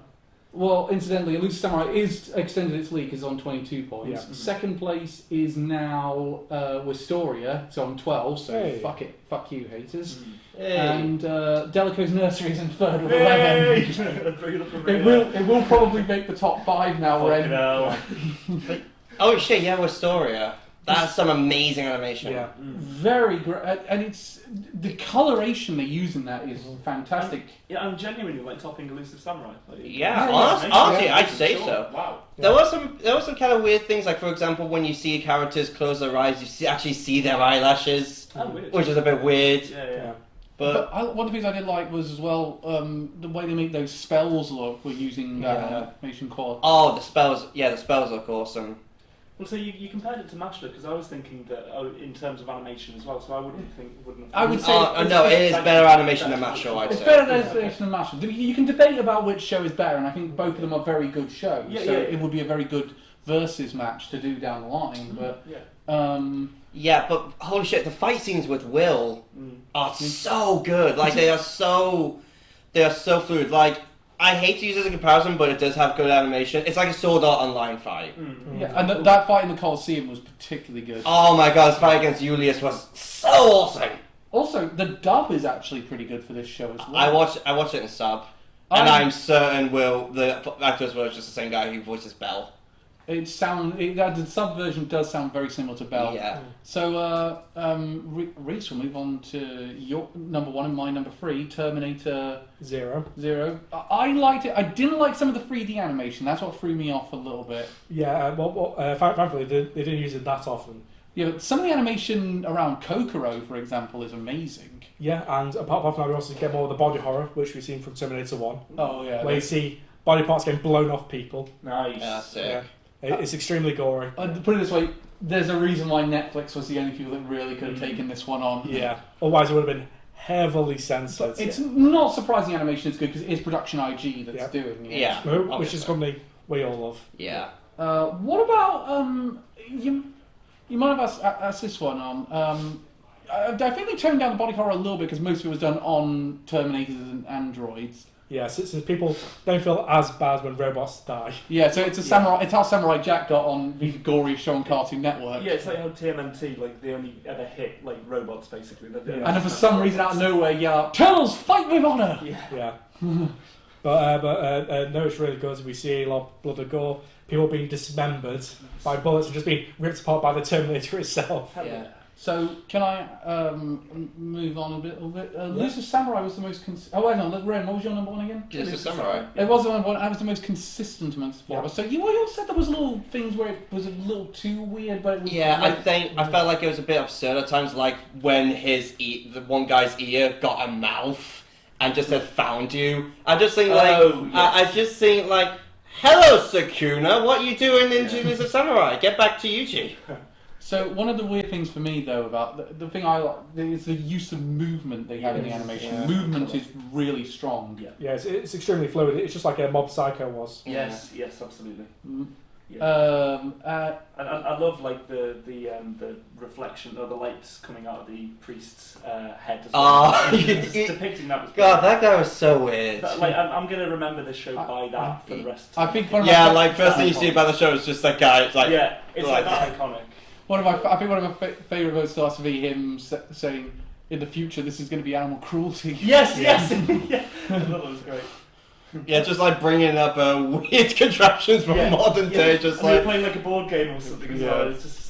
Well, incidentally, Elusive Samurai is extended its lead because it's on 22 points. Yeah. Second place is now Wistoria, it's on 12, so Hey. fuck it. Fuck you, haters. Hey. And Delico's Nursery is in third with 11. It will probably make the top 5 now, Ren. Oh shit, yeah, Wistoria. That's some amazing animation. Yeah. Very great, and it's the coloration they use in that is fantastic. Yeah, I'm genuinely like topping Elusive Samurai. Like, Yeah, Yeah, honestly, yeah, I'd say so. Wow. There was some kind of weird things, like for example, when you see characters close their eyes, actually see their eyelashes, Oh, weird. which is a bit weird. Yeah. But One of the things I did like was as well the way they make those spells look. We're using Yeah. animation core. oh, the spells look awesome. Well, so you compared it to Mashler because I was thinking that in terms of animation as well. So I wouldn't have. I would say No, it is better animation than that show, I'd It's say. better than animation and Mashal. You can debate about which show is better, and I think both of them are very good shows. Yeah, so yeah. it would be a very good versus match to do down the line. But Yeah. Yeah, but holy shit, the fight scenes with Will Mm. are so good. Like they are so fluid. Like I hate to use it as a comparison, but it does have good animation. It's like a Sword Art Online fight. yeah, and that fight in the Coliseum was particularly good. Oh my god, this fight against Julius was so awesome. Also, the dub is actually pretty good for this show as well. I watch it in sub, and I'm certain the actor's voice is just the same guy who voices Belle. The sub version does sound very similar to Belle. Yeah. So, Reese, we'll move on to your number 1 and my number 3, Terminator Zero. I liked it. I didn't like some of the 3D animation. That's what threw me off a little bit. Yeah, thankfully they didn't use it that often. Yeah, but some of the animation around Kokoro, for example, is amazing. Yeah, and apart from that, we also get more of the body horror, which we've seen from Terminator 1. Oh, yeah. Where you see body parts getting blown off people. Nice. Yeah, sick. Yeah. It's extremely gory. Put it this way, there's a reason why Netflix was the only people that really could have taken this one on. Yeah. Otherwise, it would have been heavily censored. It's not surprising animation is good because it is Production IG that's doing it. Yeah. Which is a company we all love. Yeah. What about you might have asked this one on. I think they toned down the body horror a little bit because most of it was done on Terminators and androids. Yeah, so people don't feel as bad when robots die. Yeah, so it's samurai. It's how Samurai Jack got on the gory show on Cartoon Network. Yeah, it's like how TMNT, like they only ever hit like robots basically. And then for some reason out of nowhere, Turtles fight with honor. Yeah. But no, it's really good. We see a lot of blood and gore. People being dismembered by bullets and just being ripped apart by the Terminator itself. Yeah. So can I move on a bit? Elusive Samurai was the most. Oh wait, no, Ren, what was your number 1 again? Elusive Samurai. It was the one. I was the most consistent amongst the 4 of us. So you all said there was little things where it was a little too weird, but it was I felt like it was a bit absurd at times, like when the one guy's ear got a mouth and just said "found you." I just think like, hello Sakuna, what are you doing in Elusive Samurai? Get back to Yuji. So one of the weird things for me though about the thing I like is the use of movement they have in the animation. Yeah. Movement is really strong. Yeah, it's extremely fluid. It's just like a Mob Psycho was. Yes, absolutely. Yeah. I love like the reflection or the lights coming out of the priest's head as well. Depicting that was God, that guy was so weird. Like I'm gonna remember this show by that for the rest. I think one of my first thing you see about the show is just that guy. It's like it's like that iconic. I think one of my favourite votes still has to be him saying, "In the future, this is going to be animal cruelty." Yes. Yeah. I thought that was great. Yeah, just like bringing up weird contraptions from modern day, just and like they're playing like a board game or something as well. It's just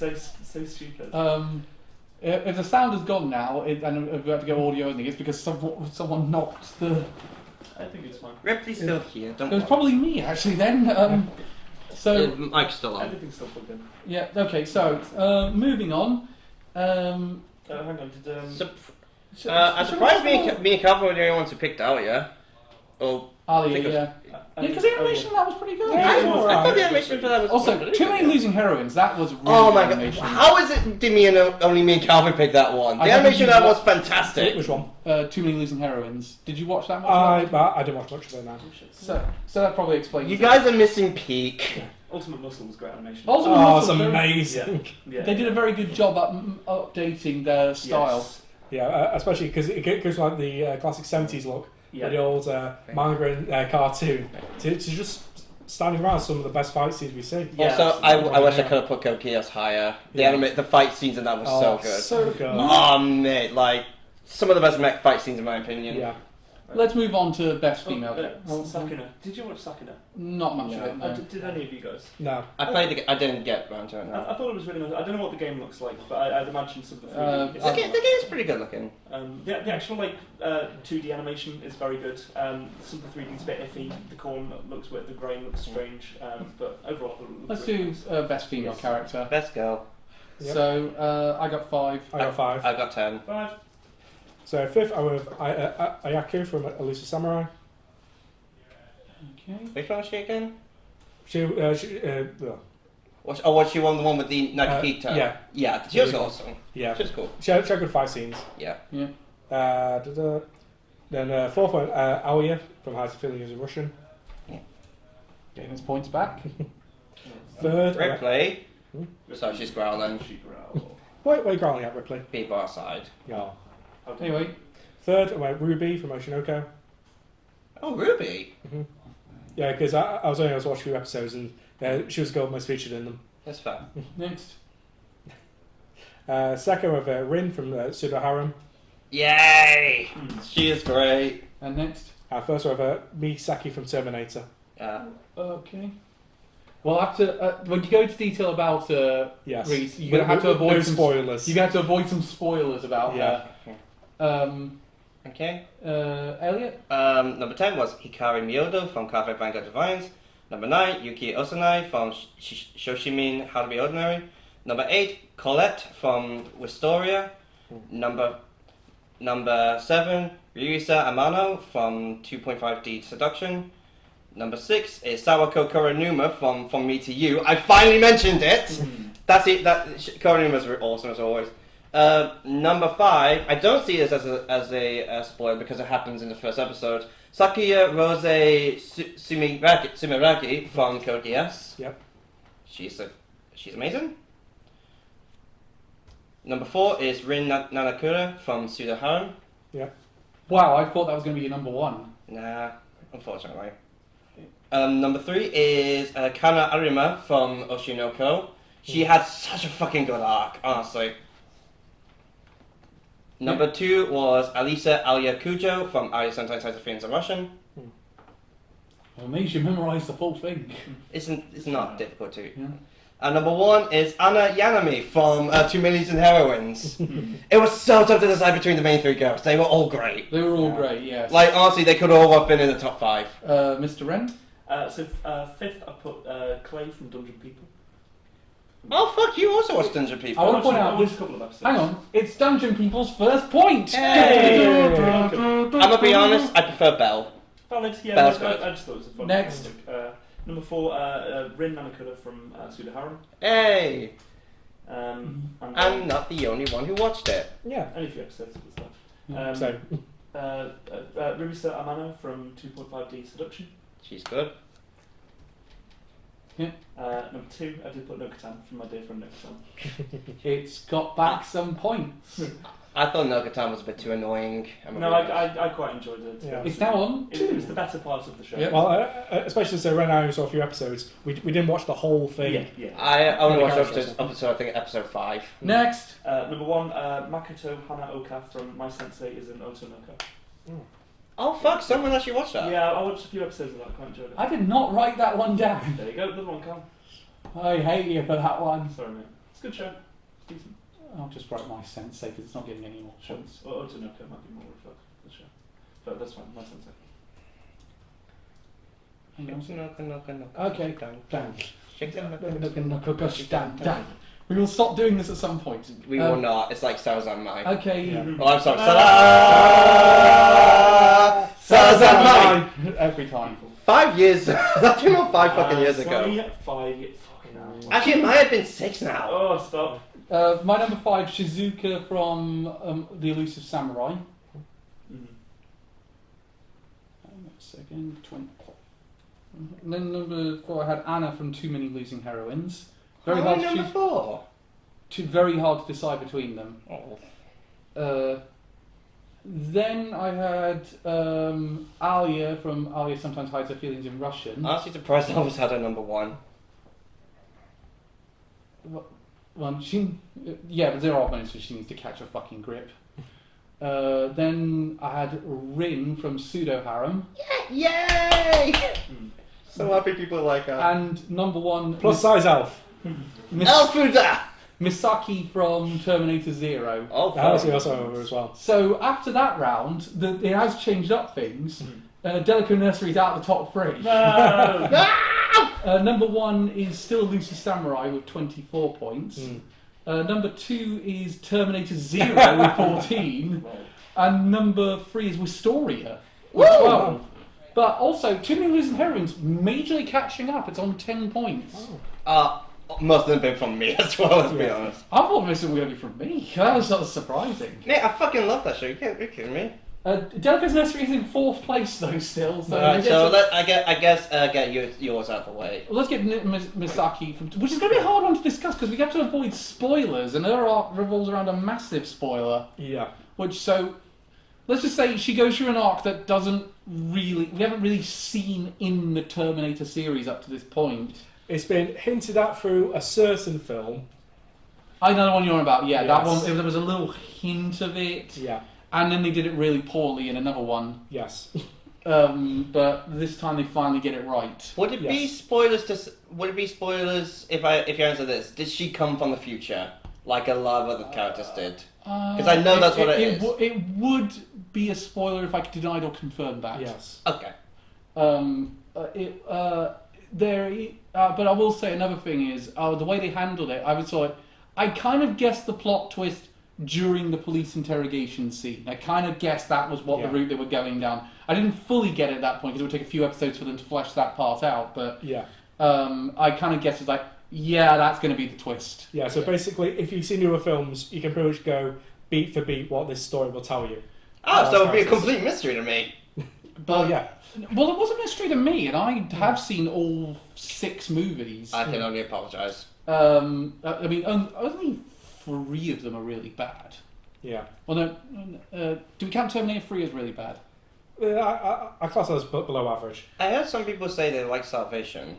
so stupid. If the sound is gone now, and we have to go audio only, it's because someone knocked the. I think it's fine. Ripley's still here. Don't It was probably me actually then. So Mike's still on. Everything's still plugged in. yeah, okay. So moving on. Hang on, I'm surprised me and Calvin were the only ones who picked out. Yeah. Oh. Ali, yeah. Because the animation on that was pretty good. I thought the animation for that was Also, Too Many Losing Heroines. That was really oh my good god! animation. How is it? Did only me and Calvin pick that one? The animation of that was fantastic. Which one? Too Many Losing Heroines. Did you watch that much? I didn't watch much of it now. So that probably explains. You guys are missing peak. Ultimate Muscle was great animation. It's amazing. Yeah. They did a very good job at updating their style. Yes. Yeah, especially because it goes like the classic 70s look. Yeah. The old manga and cartoon to just standing around some of the best fight scenes we see. Yeah, Also, I wish I could have put Code Geass higher. The fight scenes in that was so good. So good. Oh mate, like some of the best mech fight scenes in my opinion. Yeah. Let's move on to best female. Sakuna. Did you watch Sakuna? Not much of it. No. Did any of you guys? No. I didn't get around to it. No. I thought it was really nice. I don't know what the game looks like, but I'd imagine some of the 3D. The game's pretty good looking. The actual 2D animation is very good. Some of the 3D is a bit iffy. The corn looks weird, the grain looks strange, but overall, it looks Let's really do nice. best female character. Best girl. Yep. So I got 5. I got 5. I got 10. 5. So 5th, I went with Ayako from Elusive Samurai. Okay. Which one was she again? Well, Was she on the one with the Nakahito? yeah. Yeah, she was awesome. Yeah. She was cool. She had good fight scenes. Yeah. Yeah. Then 4th one, Aoya from How to Feel Using Russian. Getting his points back. 3rd, Ripley. So she's growling. wait, are you growling at, Ripley? People outside. Yeah. Anyway. 3rd, I went Ruby from Oshinoko. Oh, Ruby. Yeah, because I was watching a few episodes and she was the girl most featured in them. That's fair. Next. 2nd, with Rin from Pseudo Harem. Yay! She is great. And next? First over, Misaki from Terminator. Okay. Well, after when you go into detail about Yes. Reese, you're gonna have to avoid no some spoilers. You're gonna have to avoid some spoilers about Yeah. her. Okay. Elliot. Number 10 was Hikari Miyodo from Cafe Vanguard Divines. Number 9, Yuki Osanai from Shoshimin How to Be Ordinary. Number 8, Colette from Wistoria. Number 7, Ryuisa Amano from 2.5D Seduction. Number 6 is Sawako Koronuma from Me to You. I finally mentioned it! That's it. Koronuma's awesome as always. Number 5, I don't see this as a spoiler because it happens in the first episode. Sakuya Rose Sumiragi from Code Geass. Yep. She's amazing. Number 4 is Rin Nanakura from Pseudo Harem. Yep. Wow, I thought that was going to be your number 1. Nah, unfortunately. Number 3 is Kana Arima from Oshinoko. She had such a fucking good arc, honestly. Number 2 was Alisa Alia Kujo from Aria Sometimes Has a Feelings in Russian. Well, it makes you memorise the full thing. It's not difficult to. Yeah. And number 1 is Anna Yanami from 2 Millions and Heroines. It was so tough to decide between the main 3 girls. They were all great. They were all great, yes. Like, honestly, they could all have been in the top 5. Mr. Wren? So 5th, I put Clay from Dungeon People. Oh, fuck, you also watched Dungeon People. I want to point out, watched a couple of episodes. hang on, it's Dungeon People's first point! Hey! I'm gonna be honest, I prefer Belle. Valid, yeah. Bell's I good. just thought it was a fun Next. Number 4, Rin Nanakura from Pseudo Harem. Hey! And I'm not the only one who watched it. Yeah. only a few episodes of the stuff. Same. Rimisa Amano from 2.5D Seduction. She's good. Number 2, I did put Nokatan from my dear friend Nokatan. It's got back some points. I thought Nogatan was a bit too annoying. No, I quite enjoyed it. Yeah. It's now on. It was the better part of the show. Yeah. Well, especially since Ren and I only saw a few episodes, we didn't watch the whole thing. Yeah. I only Yeah, watched characters. I think episode 5. Next. Number 1, Makoto Hanaoka from My Sensei is an Otonoko. Oh fuck, someone actually watched that. Yeah, I watched a few episodes of that. I quite enjoyed it. I did not write that one down. There you go, another one, Cal. I hate you for that one. Sorry, mate. It's a good show. It's decent. I'll just write my sensei because it's not getting any more points. Or Otonoko might be more reflective of the show. But that's fine, My Sensei. Okay, down. We will stop doing this at some point. We will not. It's like Sarazanmai. Okay. Yeah. Oh, I'm sorry. Sarazanmai! Every time. 5 years. That came out 5 fucking years ago. 5 years. Fucking hell. Actually, it might have been 6 now. Oh, stop. My number 5, Shizuka from The Elusive Samurai. Mm. Hang on a second. 20. And then number 4, I had Anna from Too Many Losing Heroines. Very hard to number choose. 4. Very hard to decide between them. Oh. Then I had Alia from Alia Sometimes Hides Her Feelings in Russian. I'm actually surprised I always had her number 1. Well, but there are moments where she needs to catch a fucking grip. Then I had Rin from Pseudo Harem. Yay! So happy people like her. And number 1, Plus size elf. Elfuda! Misaki from Terminator Zero. Oh, That was also over as well. So after that round, it has changed up things. Delico Nursery's out of the top 3. No! Number 1 is still Lucy Samurai with 24 points. Number 2 is Terminator Zero with 14. And number 3 is Wistoria with 12. But also, Too Many Losing Heroines majorly catching up. It's on 10 points. Must have been from me as well, let's be honest. I thought this was going to be from me. That was sort of surprising. Mate, I fucking love that show. You're kidding me? Delico's Nursery is in 4th place though still. So, I guess get yours out of the way. Let's get Misaki from, which is going to be a hard one to discuss because we have to avoid spoilers, and her arc revolves around a massive spoiler. Yeah. Let's just say she goes through an arc that we haven't really seen in the Terminator series up to this point. It's been hinted at through a certain film. I know the one you're on about. Yeah, that Yes. one. There was a little hint of it. Yeah. and then they did it really poorly in another one. Yes. But this time they finally get it right. Would it be spoilers if you answer this? Did she come from the future like a lot of other characters did? Because I know that's what it is. It would be a spoiler if I could deny it or confirm that. Yes. Okay. But I will say another thing is the way they handled it. I kind of guessed the plot twist during the police interrogation scene. I kind of guessed that was what the route they were going down. I didn't fully get it at that point because it would take a few episodes for them to flesh that part out. But I kind of guessed it's like, yeah, that's going to be the twist. Yeah. So basically, if you've seen newer films, you can pretty much go beat for beat what this story will tell you. Oh, so it would be a complete mystery to me. But yeah. Well, it was a mystery to me, and I have seen all 6 movies. I can only apologise. I mean, only 3 of them are really bad. Yeah. Well, no. Do we count Terminator 3 as really bad? I class those below average. I heard some people say they like Salvation.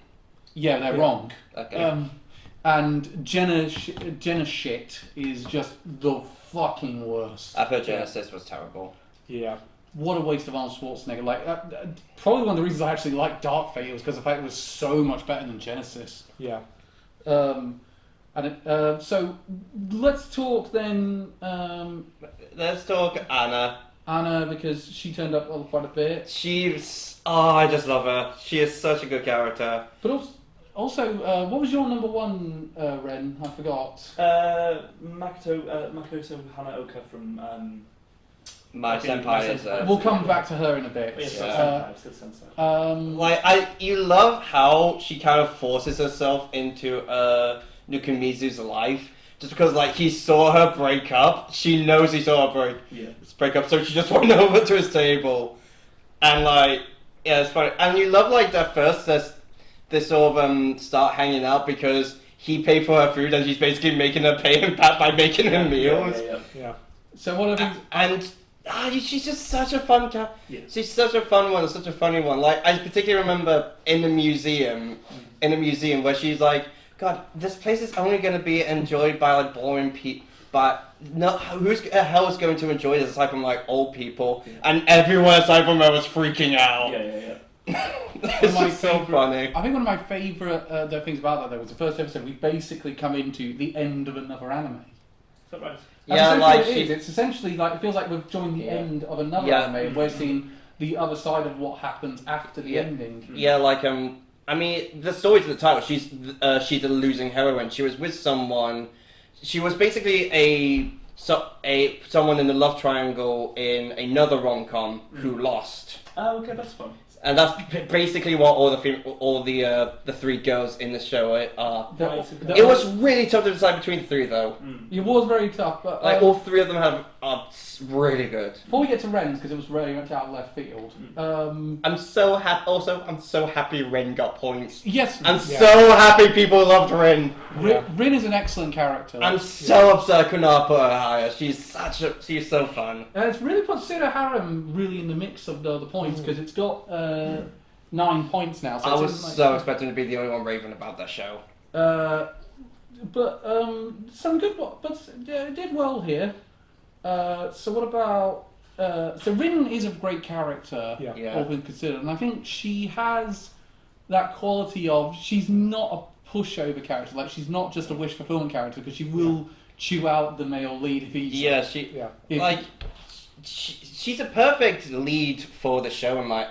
Yeah, they're wrong. Okay. And Jenna shit is just the fucking worst. I've heard Genesis was terrible. Yeah. What a waste of Arnold Schwarzenegger. Like, probably one of the reasons I actually like Dark Fate was because the fact it was so much better than Genesis. Yeah. So let's talk then. Let's talk Anna. Anna, because she turned up quite a bit. I just love her. She is such a good character. But also, what was your number 1, Ren? I forgot. Makoto Hanaoka from My senpai is. We'll come back to her in a bit. You love how she kind of forces herself into Nukumizu's life. Just because, he saw her break up. She knows he saw her break up, so she just went over to his table. And, it's funny. And you love, that first, they sort of start hanging out because he paid for her food and she's basically making her pay him back by making her meals. Yeah. So what are these... she's just such a fun character. Yeah. She's such a fun one, such a funny one. I particularly remember in the museum where she's like, God, this place is only going to be enjoyed by boring people. But no, who's the hell is going to enjoy this aside from old people? Yeah. And everyone aside from her was freaking out. Yeah. It's just so funny. I think one of my favourite things about that though was the first episode. We basically come into the end of another anime. Is that right? It's essentially it feels like we've joined the end of another anime, and we're seeing the other side of what happens after the ending. Yeah, I mean, the story to the title. She's a losing heroine. She was with someone. She was basically someone in the love triangle in another rom-com who lost. Oh, okay, that's fun. And that's basically what all the 3 girls in the show are. It was really tough to decide between the 3, though. It was very tough, but all 3 of them are really good. Before we get to Ren's, because it was very much out of left field. I'm so happy. Also, I'm so happy Ren got points. Yes, I'm so happy people loved Ren. Rin is an excellent character. I'm so upset I could not put her higher. She's so fun. It's really put Pseudo Harem really in the mix of the points because it's got 9 points now. So I was so expecting to be the only one raving about that show. But some good, but it did well here. So what about? So Rin is a great character, all things considered, and I think she has that quality of she's not a pushover character. She's not just a wish fulfillment character because she will chew out the male lead if he's she's a perfect lead for the show in my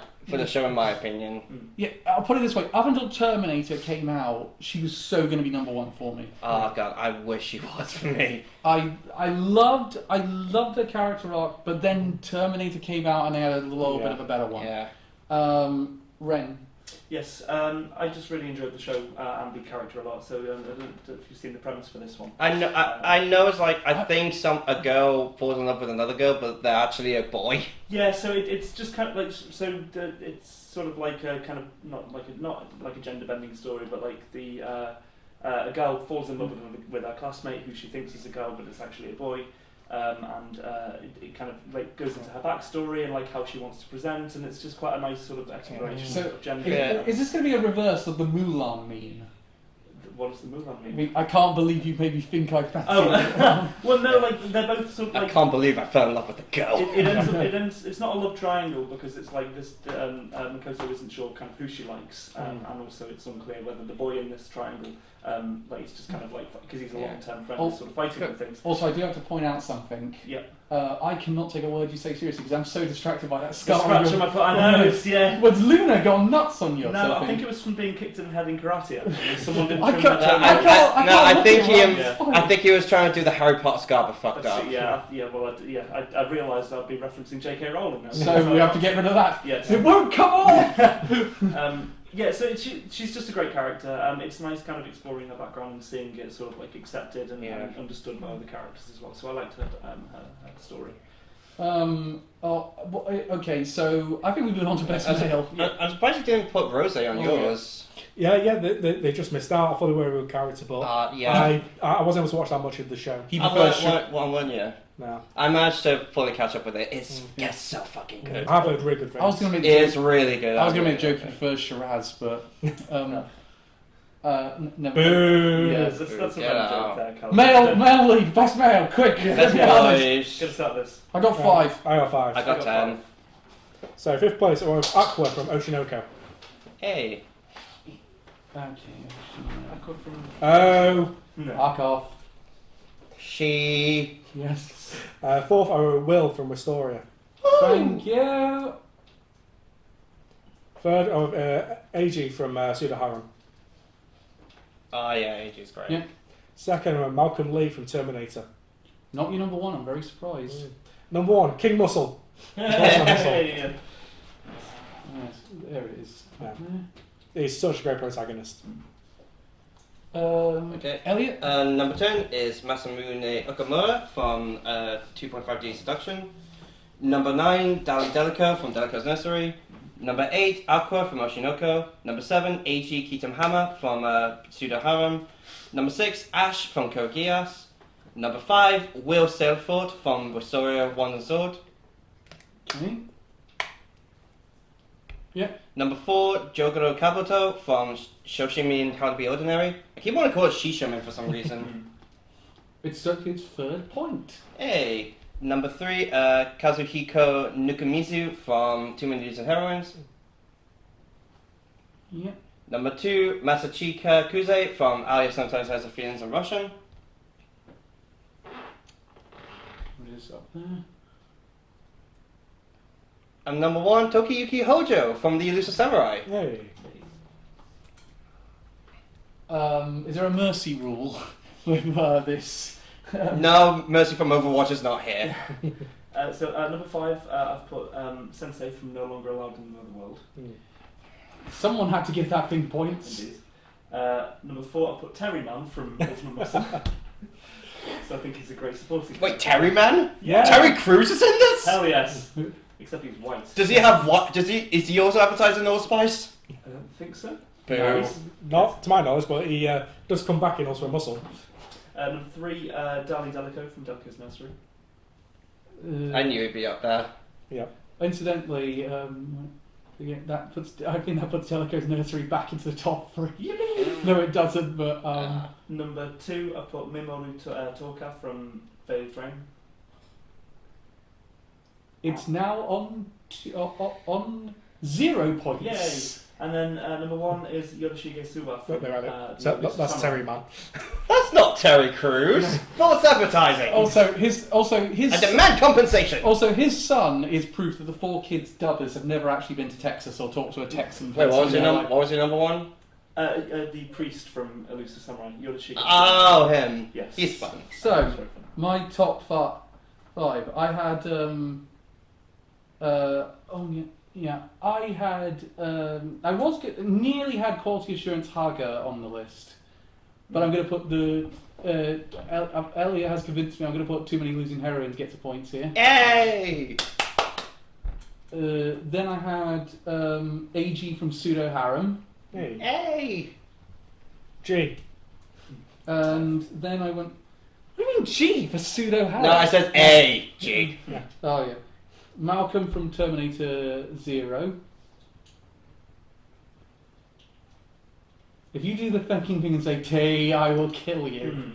opinion. Yeah, I'll put it this way: up until Terminator came out, she was so going to be number 1 for me. Oh God, I wish she was for me. I loved her character arc, but then Terminator came out and they had a little bit of a better one. Yeah. Ren. Yes, I just really enjoyed the show and the character a lot. So I don't know if you've seen the premise for this one. I know. It's I think a girl falls in love with another girl, but they're actually a boy. Yeah, so it's just kind of it's sort of like a kind of not like a gender bending story, but a girl falls in love with her classmate who she thinks is a girl, but it's actually a boy. And it kind of goes into her backstory and how she wants to present, and it's just quite a nice sort of exploration of gender. Is this going to be a reverse of the Mulan meme? what does the Mulan I mean? mean, I can't believe you made me think I fancy it. Oh, well, no, like they're both sort of I like. can't believe I fell in love with the girl. It ends. It's not a love triangle because it's like this. Makoto isn't sure kind of who she likes, and also it's unclear whether the boy in this triangle, like he's just kind of like because he's a long-term friend, is sort of fighting with things. Also, I do have to point out something. Yeah. I cannot take a word you say seriously because I'm so distracted by that The scar. scratch on my foot. I know. It's, yeah. Was Luna gone nuts on you? or No, I something? think it was from being kicked in the head in karate. Actually, someone didn't. I trim can't- their toe. I can't- I think he, Yeah. I think he was trying to do the Harry Potter scar, but fucked That's up. it, yeah. Well, I realised I'd be referencing J.K. Rowling now. So we have to get rid of that. Yes. It won't come off. Yeah, so she's just a great character. It's nice kind of exploring her background and seeing it sort of like accepted and understood by other characters as well. So I liked her story. Okay, so I think we move on to best male. I'm surprised you didn't put Rose on yours. Yeah, they just missed out. I thought they were a good character, but Yeah. I wasn't able to watch that much of the show. He I've prefers. learned one year. No. I managed to fully catch up with it. It's so fucking good. I've heard really good things. I was going to make. It's really good. I was going to make a really joke he prefers Shiraz, but never. Boo! Yeah. That's a Yeah. better joke there, Cal. Male lead, best male, quick. Let's Let's be be honest. honest. Gonna start this. I got 5. I got 5. I got 10. So 5th place was Aqua from Oshinoko. Hey. Okay. Aqua from. Oh. No. Arc off. She. Yes. 4th, I wrote Will from Restoria. Thank you. 3rd, AG from Pseudo Harem. Oh yeah, AJ's great. Yeah. 2nd, I wrote Malcolm Lee from Terminator. Not your number 1. I'm very surprised. Number 1, King Muscle. Yeah. Yes, there it is. Yeah. He's such a great protagonist. Okay. Elliot. Number 10 is Masamune Okamura from 2.5D Seduction. Number 9, Dali Delica from Delica's Nursery. Number 8, Aqua from Oshinoko. Number 7, Eiji Kitamhama from Pseudo Harem. Number 6, Ash from Code Geass. Number 5, Will Sailford from Restoria Wand and Sword. Okay. Yeah. Number 4, Jogoro Kabuto from Shoshimin How to Be Ordinary. I keep wanting to call it Shishomin for some reason. It's its 3rd point. Hey. Number 3, Kazuhiko Nukumizu from Too Many Dudes and Heroines. Yeah. Number 2, Masachika Kuze from Alia Sometimes Has Her Feelings in Russian. What is up there? And number 1, Tokiyuki Hojo from The Elusive Samurai. Hey. Is there a mercy rule with this? No, Mercy from Overwatch is not here. Number 5, I've put Sensei from No Longer Allowed in the Otherworld. Someone had to give that thing points. Indeed. Number 4, I've put Terry Man from Ultimate Muscle. So I think he's a great supporting. Wait, Terry Man? Yeah. Terry Crews is in this? Hell yes. Except he's white. Does he have what? Is he also advertising Allspice? I don't think so. Boo. Not to my knowledge, but he does come back in also a muscle. Number 3, Dali Delico from Delico's Nursery. I knew he'd be up there. Yeah. Incidentally, yeah, I think that puts Delico's Nursery back into the top 3. No, it doesn't. But Number 2, I put Mimoru Toka from Faded Frame. it's now on 0 points. Yay! And then number 1 is Yorishige Suba from That's Terry Man. That's not Terry Crews. False advertising. Also, his I demand compensation. Also, his son is proof that the 4 kids dubbers have never actually been to Texas or talked to a Texan. Wait, what was person. your number 1? The priest from Elusive Samurai, Yorishige. Oh, him. Yes. He's fun. So, my top 5. I had I had nearly had Quality Assurance Haga on the list, but I'm going to put the Elliot has convinced me. I'm going to put Too Many Losing Heroines gets a points here. Yay! Then I had AG from Pseudo Harem, Hey. Hey! G. and then I went. What do you mean G for Pseudo Harem? No, I said A. G. Oh yeah, Malcolm from Terminator 0. If you do the thanking thing and say "Tay, I will kill you."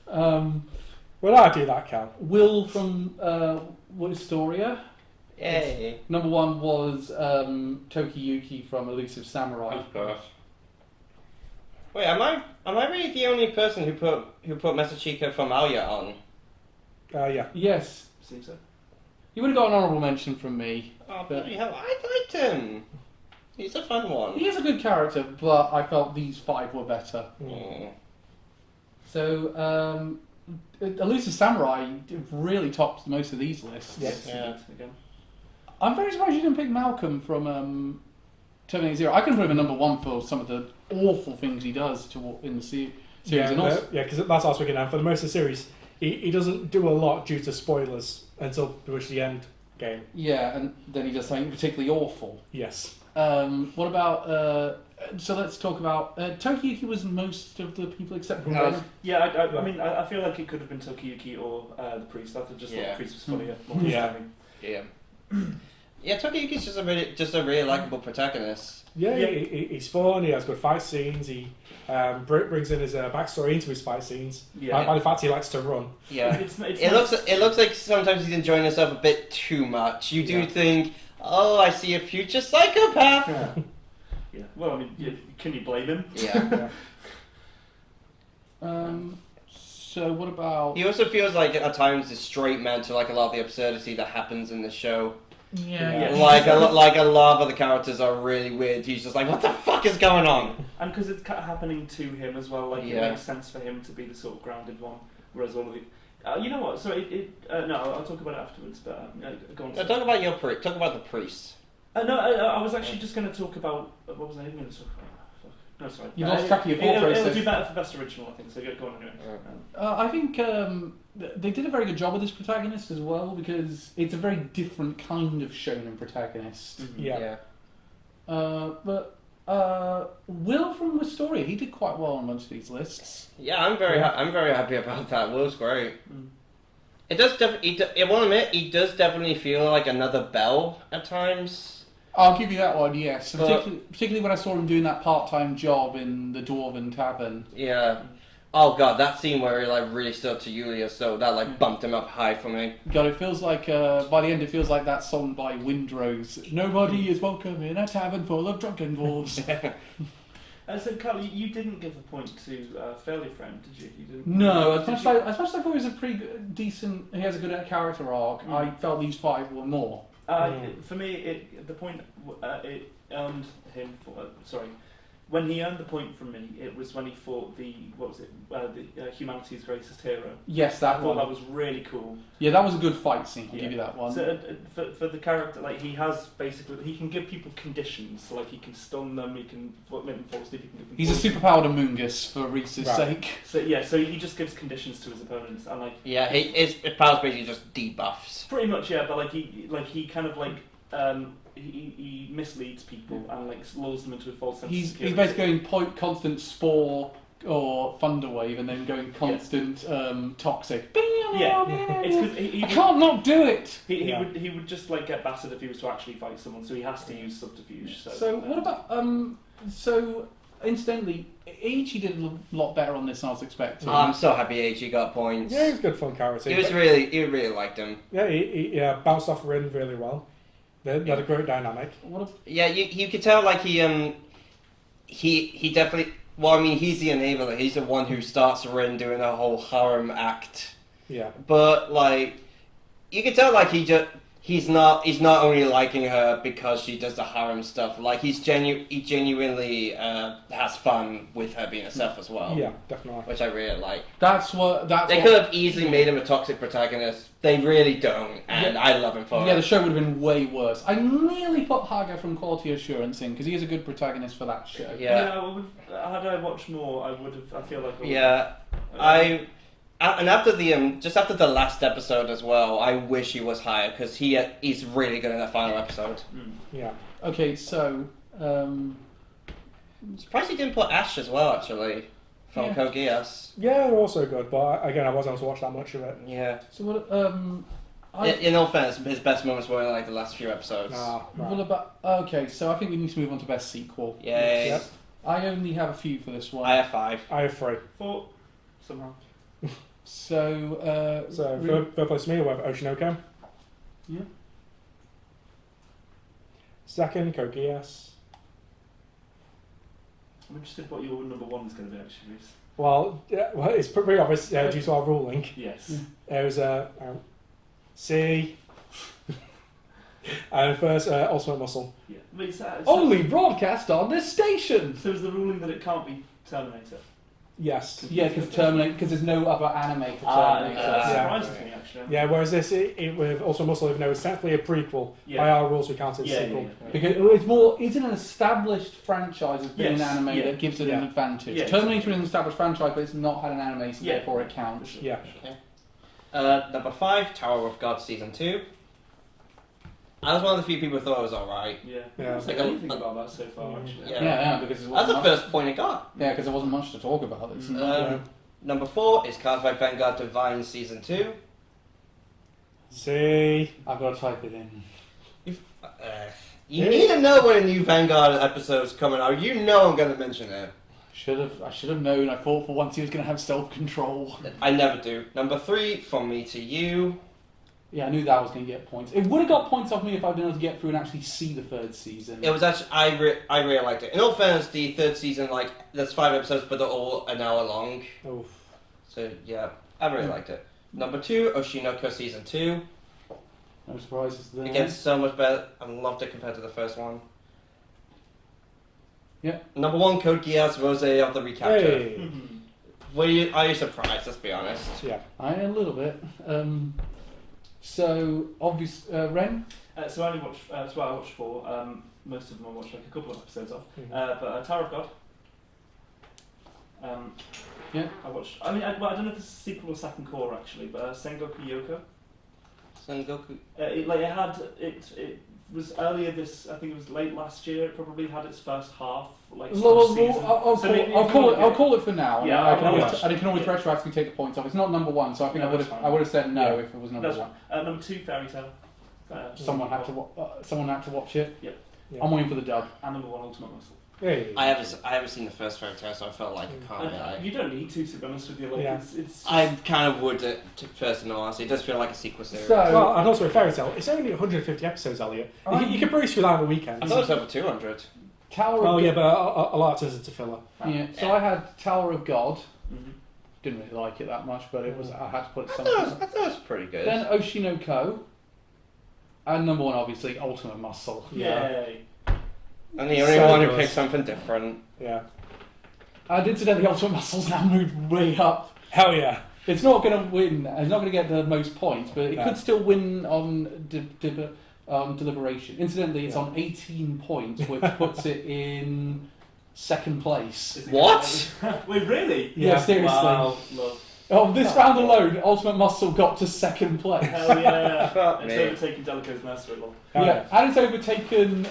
Well, I do that, Cal. Will from Wistoria. Yay. Number 1 was Tokiyuki from Elusive Samurai. Of course. Wait, am I really the only person who put Masachika from Alia on? Yeah. Yes, Seems so. he would have got an honourable mention from me. Oh, bloody hell, I liked him. He's a fun one. He is a good character, but I felt these 5 were better. Mm. So, Elusive Samurai really tops most of these lists. Yes. Yeah. Again. I'm very surprised you didn't pick Malcolm from Terminator Zero. I can put him at number 1 for some of the awful things he does in the series. And also, because that's what I was thinking now. For the most of the series, he doesn't do a lot due to spoilers until pretty much the end game. yeah, and then he does something particularly awful. Yes. What about? So let's talk about Tokiyuki. Was most of the people except for No. Ben. Yeah, I mean, I feel like it could have been Tokiyuki or the priest. I just thought the priest was funnier. More Yeah. interesting. Yeah. Yeah, Tokiyuki's just a really likable protagonist. Yeah, he's fun. He has good fight scenes. He brings in his backstory into his fight scenes. Yeah. By the fact he likes to run. Yeah. It's It looks like sometimes he's enjoying himself a bit too much. You do think, oh, I see a future psychopath. Yeah. Well, I mean, can you blame him? Yeah. So what about? He also feels like at times the straight man to like a lot of the absurdity that happens in the show. Yeah. Like a lot of other characters are really weird. He's just like, what the fuck is going on? And because it's happening to him as well, like Yeah. it makes sense for him to be the sort of grounded one, whereas all of the. You know what? So no, I'll talk about it afterwards. But go on. No, talk about talk about the priest. No, I was actually just going to talk about what was I even going to talk about? Fuck. No, sorry. You lost track of your thought It'll process. do better for best original, I think. So go on anyway. I think they did a very good job with this protagonist as well, because it's a very different kind of shonen protagonist. Yeah. But Will from Wistoria, he did quite well on most of these lists. Yeah, I'm very happy about that. Will's great. It does I won't admit, he does definitely feel like another Belle at times. I'll give you that one, yes. But- Particularly when I saw him doing that part-time job in the Dwarven Tavern. Yeah. Oh god, that scene where he like really stood to Yulia, so that like bumped him up high for me. God, it feels like, by the end it feels like that song by Windrose. Nobody is welcome in a tavern full of drunken dwarves. So, Carl, you didn't give a point to Fairly Friend, did you? You didn't. No, as much as I thought he was a pretty decent, he has a good character arc, I felt these 5 were more. For me, it earned him for. When he earned the point from me, it was when he fought the humanity's greatest hero. Yes, I that thought one. that was really cool. Yeah, that was a good fight scene, I'll Yeah. give you that one. So for the character, like he can give people conditions. So like he can stun them, he can make them fall asleep. He can give them He's a superpowered Amoongus for Reese's sake. So yeah, so he just gives conditions to his opponents, and like Yeah, his powers basically just debuffs. pretty much yeah. But he kind of like he misleads people and like lulls them into a false sense of He's security. basically going constant Spore or Thunderwave and then going constant Toxic. Yeah, it's because I can't not do it! he would just like get battered if he was to actually fight someone, so he has to use subterfuge. So what about so incidentally, Ichi did a lot better on this than I was expecting. I'm so happy AG got points. Yeah, he's a good fun character. You really liked him. Yeah, he bounced off Rin really well. They had a great dynamic. Yeah, you could tell like he definitely. Well, I mean, he's the enabler. He's the one who starts Rin doing a whole harem act. Yeah. But like, you can tell like he's not only liking her because she does the harem stuff. Like he genuinely has fun with her being herself as well. Yeah, definitely. Which I really like. They could have easily made him a toxic protagonist. They really don't, and I love him for it. Yeah, the show would have been way worse. I nearly put Haga from Quality Assurance in because he is a good protagonist for that show. Yeah. Had I watched more, I would have. I feel like. And after just after the last episode as well, I wish he was higher because he's really good in that final episode. Yeah. Okay, so Surprised he didn't put Ash as well, actually, from Code Geass. Yeah, they're also good, but again, I wasn't able to watch that much of it. Yeah. So what? In all fairness, his best moments were in like the last few episodes. What about? Okay, so I think we need to move on to best sequel. Yay. Yep. I only have a few for this one. I have 5. I have 3. 4, somehow. So, Third place for me, we have Oshinoko. Yeah. Second, Code Geass. I'm interested what your number 1 is going to be, actually, Reese. Well, it's pretty obvious due to our ruling. Yes. It was C. And first, Ultimate Muscle. Yeah. But so only broadcast on this station! So is the ruling that it can't be Terminator? Yes. Yeah, because there's no other anime for Terminator. That Yeah. surprises me, actually. Yeah, whereas this, with Ultimate Muscle, even though it's technically a prequel, by our rules we count it as a sequel. Because it's an established franchise as being an anime that gives it an advantage. Yeah, Terminator is an established franchise, but it's not had an anime, so therefore it counts. Sure. Yeah. Number 5, Tower of God Season 2. I was one of the few people who thought it was alright. Yeah. Yeah. I don't think anything about that so far, actually. Yeah. Because it That's wasn't the much, first point it got. because there wasn't much to talk about. It's not, Number 4 is Cardfight Vanguard Divine Season 2. C. I've got to type it in. You need to know when a new Vanguard episode's coming out. You know I'm going to mention it. I should have known. I thought for once he was going to have self-control. I never do. Number 3, From Me to You. Yeah, I knew that was going to get points. It would have got points off me if I'd been able to get through and actually see the third season. It was actually, I really liked it. In all fairness, the third season, there's 5 episodes, but they're all an hour long. Oof. So, yeah, I really liked it. Number 2, Oshinoko Season 2. No surprises there. It gets so much better. I loved it compared to the first one. Yeah. Number 1, Code Geass, Rose of the Recapture. Hey. Are you surprised, let's be honest? Yeah. I a little bit. So, obvious, Ren? So I only watched, I watched 4. Most of them I watched a couple of episodes of. Mhm. But Tower of God. Yeah. I watched. I don't know if it's a sequel or second core actually, but Sengoku Yoko. Sengoku. It was earlier this. I think it was late last year. It probably had its first half season. I'll call it for now. Yeah, and it can always retroactively take the points off. It's not number 1, so I think I would have said no if it was number 1. Number 2, Fairy Tale. Someone had to watch it. Yeah. I'm waiting for the dub. And number 1, Ultimate Muscle. Hey. I haven't seen the first Fairy Tale, so I felt like I can't lie. You don't need to be honest with you. Like, Yeah. it's I kind of would first and honestly. It does feel like a sequel series. Well, and also a Fairy Tale. It's only 150 episodes, Elliot. You can breeze through that on the weekend. I thought it was over 200. Tower of Oh yeah, but a lot turns into filler. Yeah. So I had Tower of God. Mhm. Didn't really like it that much, but it was I had to put it I somewhere. thought it was pretty good. Then Oshinoko. And number 1, obviously, Ultimate Muscle. Yay. I'm the only So one who good. picked something different. Yeah. And incidentally, Ultimate Muscle's now moved way up. Hell yeah. It's not going to win. It's not going to get the most points, but it No. could still win on deliberation. Incidentally, it's on 18 points, which puts it in second place. Is it What? good? Wait, really? Yeah, seriously. Wow, love. Oh, this round alone, Ultimate Muscle got to second place. Hell yeah. Fuck It's me. overtaken Delico's Mercenary Law. Yeah, and it's overtaken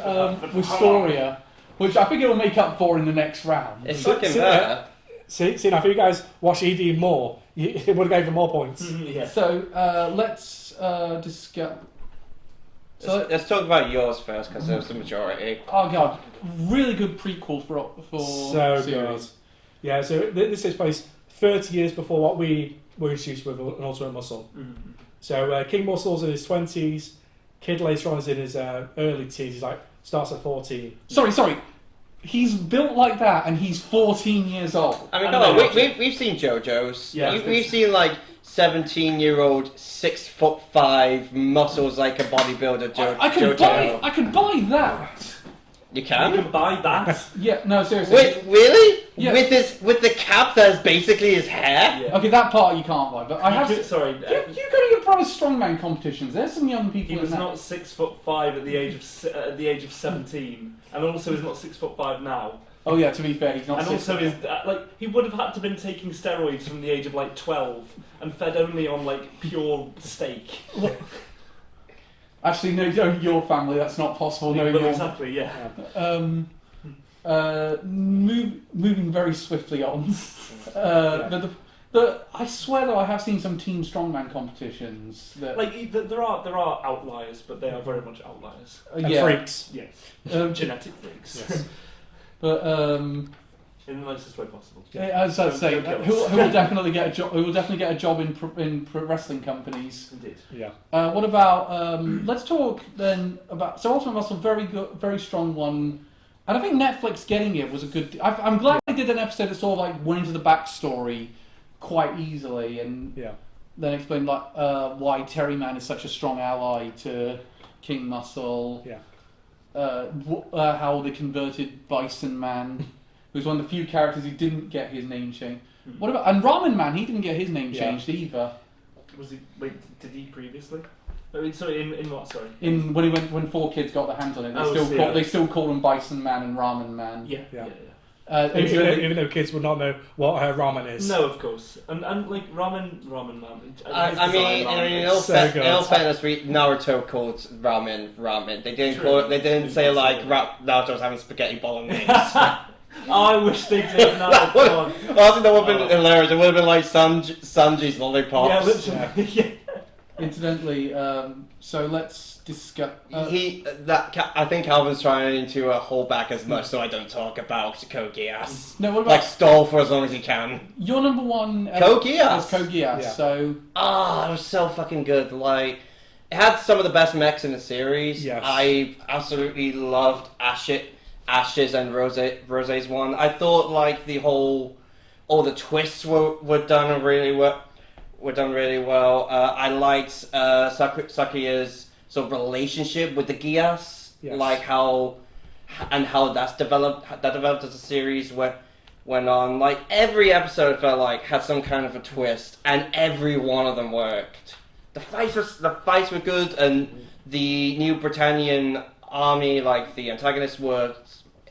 Wisteria, which I think it'll make up for in the next round. It's So- fucking so- better. See now, if you guys watch ED more, it would have given more points. Yeah. So let's discuss. So Let's talk about yours first, because it was the majority. oh god, really good prequel for So series. good. Yeah, so this takes place 30 years before what we were introduced with an Ultimate Muscle. Mhm. So King Muscle's in his 20s, Kid later on is in his early teens, he's starts at 14. Sorry. He's built like that, and he's 14 years old. I mean, And come on, they we've seen JoJo's. Yeah, We've seen 17-year-old, 6'5", muscles like a bodybuilder JoJo. I could buy that. You You can? can buy that. Yeah, no, seriously. Wait, really? Yeah. With the cap that's basically his hair? Yeah. Okay, that part you can't buy, but I have. Sorry. You go to your brother's strongman competitions. There's some young people He in was that. not 6'5" at the age of 17, and also he's not 6'5" now. Oh yeah, to be fair, he's not. And also is he would have had to been taking steroids from the age of 12 and fed only on pure steak. Actually, no, your family. That's not possible. Well, Knowing your. exactly, yeah. Moving very swiftly on. But I swear though, I have seen some team strongman competitions that. There are outliers, but they are very much outliers. And yeah. freaks. Yes. Um, Genetic freaks. Yes. But In the nicest way possible. As I say, who will definitely get a job? Who will definitely get a job in pro wrestling companies? Indeed. Yeah. What about? Let's talk then about. So Ultimate Muscle, very good, very strong one, and I think Netflix getting it was a good. I'm glad they did an episode that sort of like went into the backstory quite easily, and then explained like why Terry Man is such a strong ally to King Muscle. Yeah. How they converted Bison Man. Who's one of the few characters who didn't get his name changed. What about and Ramen Man? He didn't get his name changed either. Was he? Wait, did he previously? I mean, sorry, in what? Sorry. When 4Kids got their hands on it, they still call him Bison Man and Ramen Man. Yeah. Even though kids would not know what ramen is. No, of course, and like ramen man. I mean, in all fairness, Naruto called ramen. They didn't call it. They didn't say like Naruto's having spaghetti bolognese. I wish they did. No, I think that would have been hilarious. It would have been like Sanji's lollipops. Yeah, literally. Yeah. Incidentally, so let's discuss. I think Calvin's trying to hold back as much so I don't talk about Code Geass. No, what about like stall for as long as he can. Your number one? Code Geass. Was Code Geass. Yeah. So it was so fucking good. Like it had some of the best mechs in the series. Yes. I absolutely loved Ash's and Rose's one. I thought like all the twists were done really well. I liked Sakuya's sort of relationship with the Geass, like how that's developed. That developed as the series went on. Like every episode felt like had some kind of a twist, and every one of them worked. The fights were good, and the New Britannian army, like the antagonists were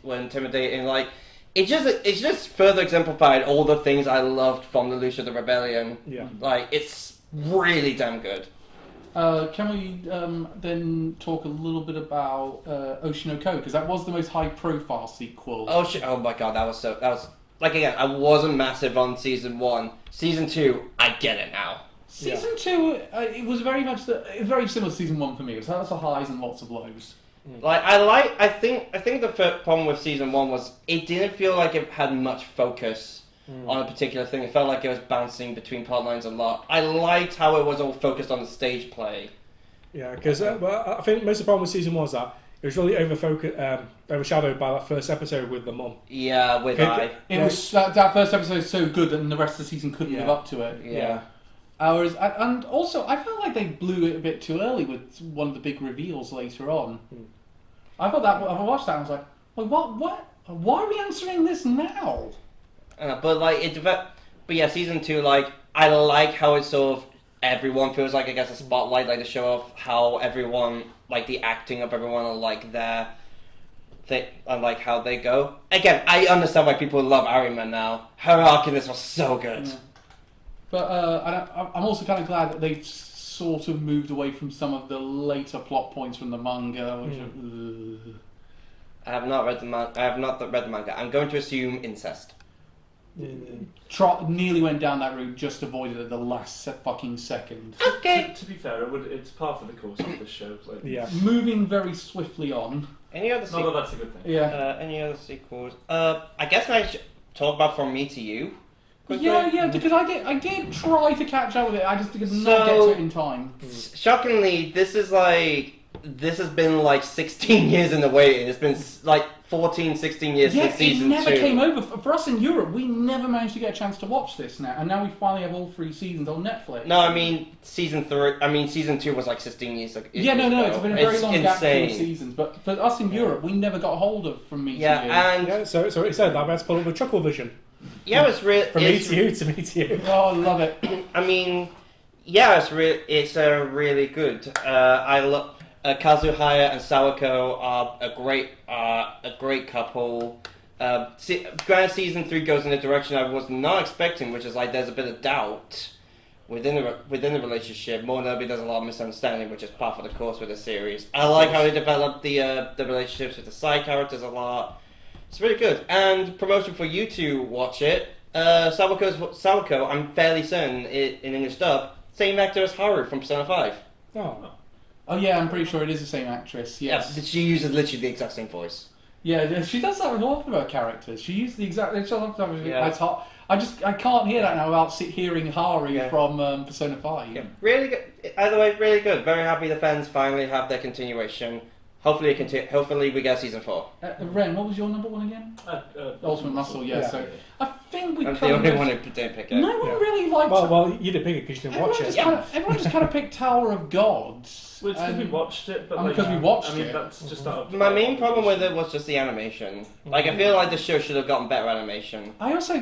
intimidating. Like it just further exemplified all the things I loved from the Lucia the Rebellion. Yeah. Like it's really damn good. Can we then talk a little bit about Oshinoko, because that was the most high-profile sequel. Oh my god, that was like again. I wasn't massive on season 1. Season 2, I get it now. Season 2, it was very much very similar to season 1 for me. It was lots of highs and lots of lows. Like I think the problem with season 1 was it didn't feel like it had much focus on a particular thing. It felt like it was bouncing between plot lines a lot. I liked how it was all focused on the stage play. Yeah, because I think most of the problem with season 1 was that it was really overshadowed by that first episode with the mum. Yeah, with It was that first episode was so good that the rest of the season couldn't live up to it. Yeah. And also, I felt like they blew it a bit too early with one of the big reveals later on. I watched that and I was like, well, what? Why are we answering this now? But yeah, season 2, like I like how it's sort of everyone feels like it gets a spotlight, like to show off how everyone, like the acting of everyone, and like and like how they go. Again, I understand why people love Arima now. Her arc in this was so good. Yeah. But I'm also kind of glad that they've sort of moved away from some of the later plot points from the manga. Which I have not read the manga. I'm going to assume incest. Nearly went down that route, just avoided it at the last fucking second. Okay. To be fair, it's part of the course of the show. Like, Yeah. Moving very swiftly on. Any other Not sequels? that that's a good thing. Yeah. Any other sequels? I guess I should talk about From Me to You. quickly. Yeah, because I did try to catch up with it. I just did not get to it in time. Shockingly, this has been like 16 years in the waiting. It's been like 14, 16 years since season 2. It never came over. For us in Europe, we never managed to get a chance to watch this now. And now we finally have all 3 seasons on Netflix. No, I mean season 2 was like 16 years ago. Yeah, no, it's been a very long gap insane. between seasons. But for us in Europe, we never got a hold of From Me to You. And So it said that we had to pull up the Chuckle Vision. yeah, it's really From Me to You to Me to You. Oh, I love it. I mean, yeah, it's really good. I love Kazuhaya and Sawako are a great couple. Granted, season 3 goes in a direction I was not expecting, which is like there's a bit of doubt within the relationship. More notably, there's a lot of misunderstanding, which is part of the course with the series. I like how they develop the relationships with the side characters a lot. It's really good. And promotion for you to watch it. Sawako, I'm fairly certain in English dub, same actor as Haru from Persona 5. Oh. Oh yeah, I'm pretty sure it is the same actress. Yes. Yeah, she uses literally the exact same voice. Yeah, she does that with all of her characters. She used the exact. Yeah. I can't hear that now without hearing Hari Yeah. from Persona 5. Yeah, really good. Either way, really good. Very happy the fans finally have their continuation. Hopefully, hopefully we get season 4. Ren, what was your number one again? Ultimate Muscle. Yeah. Yeah. So I think we. I'm the covered only most- one who didn't pick it. No one Yeah. really liked. Well, you didn't pick it because you didn't watch it. Everyone just kind of picked Tower of Gods. Well, it's because we watched it, but because we watched I mean, it. that's just out of My main problem with it was just the animation. Like, I feel like the show should have gotten better animation. I also,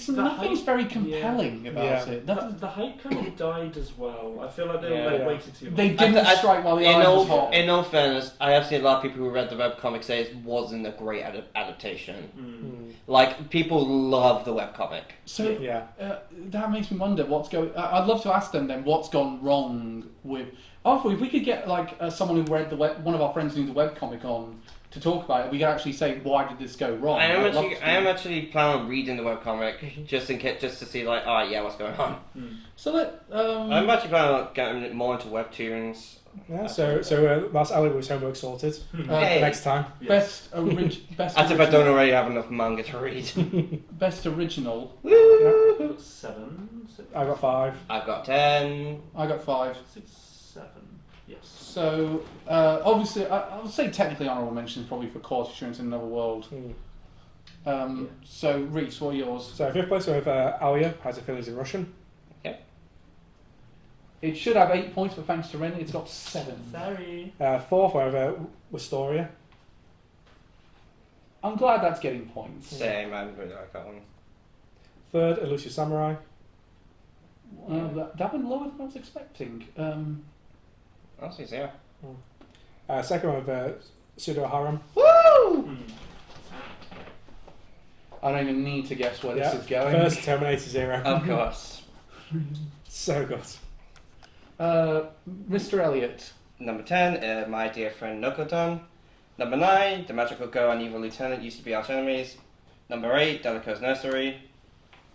nothing's hype- very compelling about Yeah. it. The hype kind of died as well. I feel like they Yeah. were waited too much. They didn't strike while the iron was hot. In all fairness, I have seen a lot of people who read the webcomic say it wasn't a great adaptation. Mm. Like, people love the webcomic. So Yeah. that makes me wonder what's going. I'd love to ask them then what's gone wrong with. Oh, if we could get like someone who read one of our friends who knew the webcomic on to talk about it, we could actually say why did this go wrong. I I'd love to. am actually planning on reading the webcomic just to see like, oh yeah, what's going on. So that I'm actually planning on getting more into webtoons. Yeah, so that's Ali with his homework sorted. Hey. Next time. best As if I original. don't already have enough manga to read. Best original. I've got 7, 6, I got 5. I've got 10. I got 5. 6, 7. Yes. So obviously, I would say technically honourable mentions probably for Quality Assurance in Another World. So Reese, what are yours? So 5th place we have Alia, Has Her Feelings in Russian. It should have 8 points, but thanks to Ren, it's got 7. Sorry. 4th we have Wistoria. I'm glad that's getting points. Same, I really like that one. 3rd, Elusive Samurai. That went lower than I was expecting. Honestly, yeah. 2nd we have Pseudo Harem. Woo! I don't even need to guess where this is going. 1st, Terminator Zero. Of course. So good. Mr. Elliot. Number 10, my dear friend Nokoton. Number 9, the magical girl and evil lieutenant used to be arch enemies. Number 8, Delico's Nursery.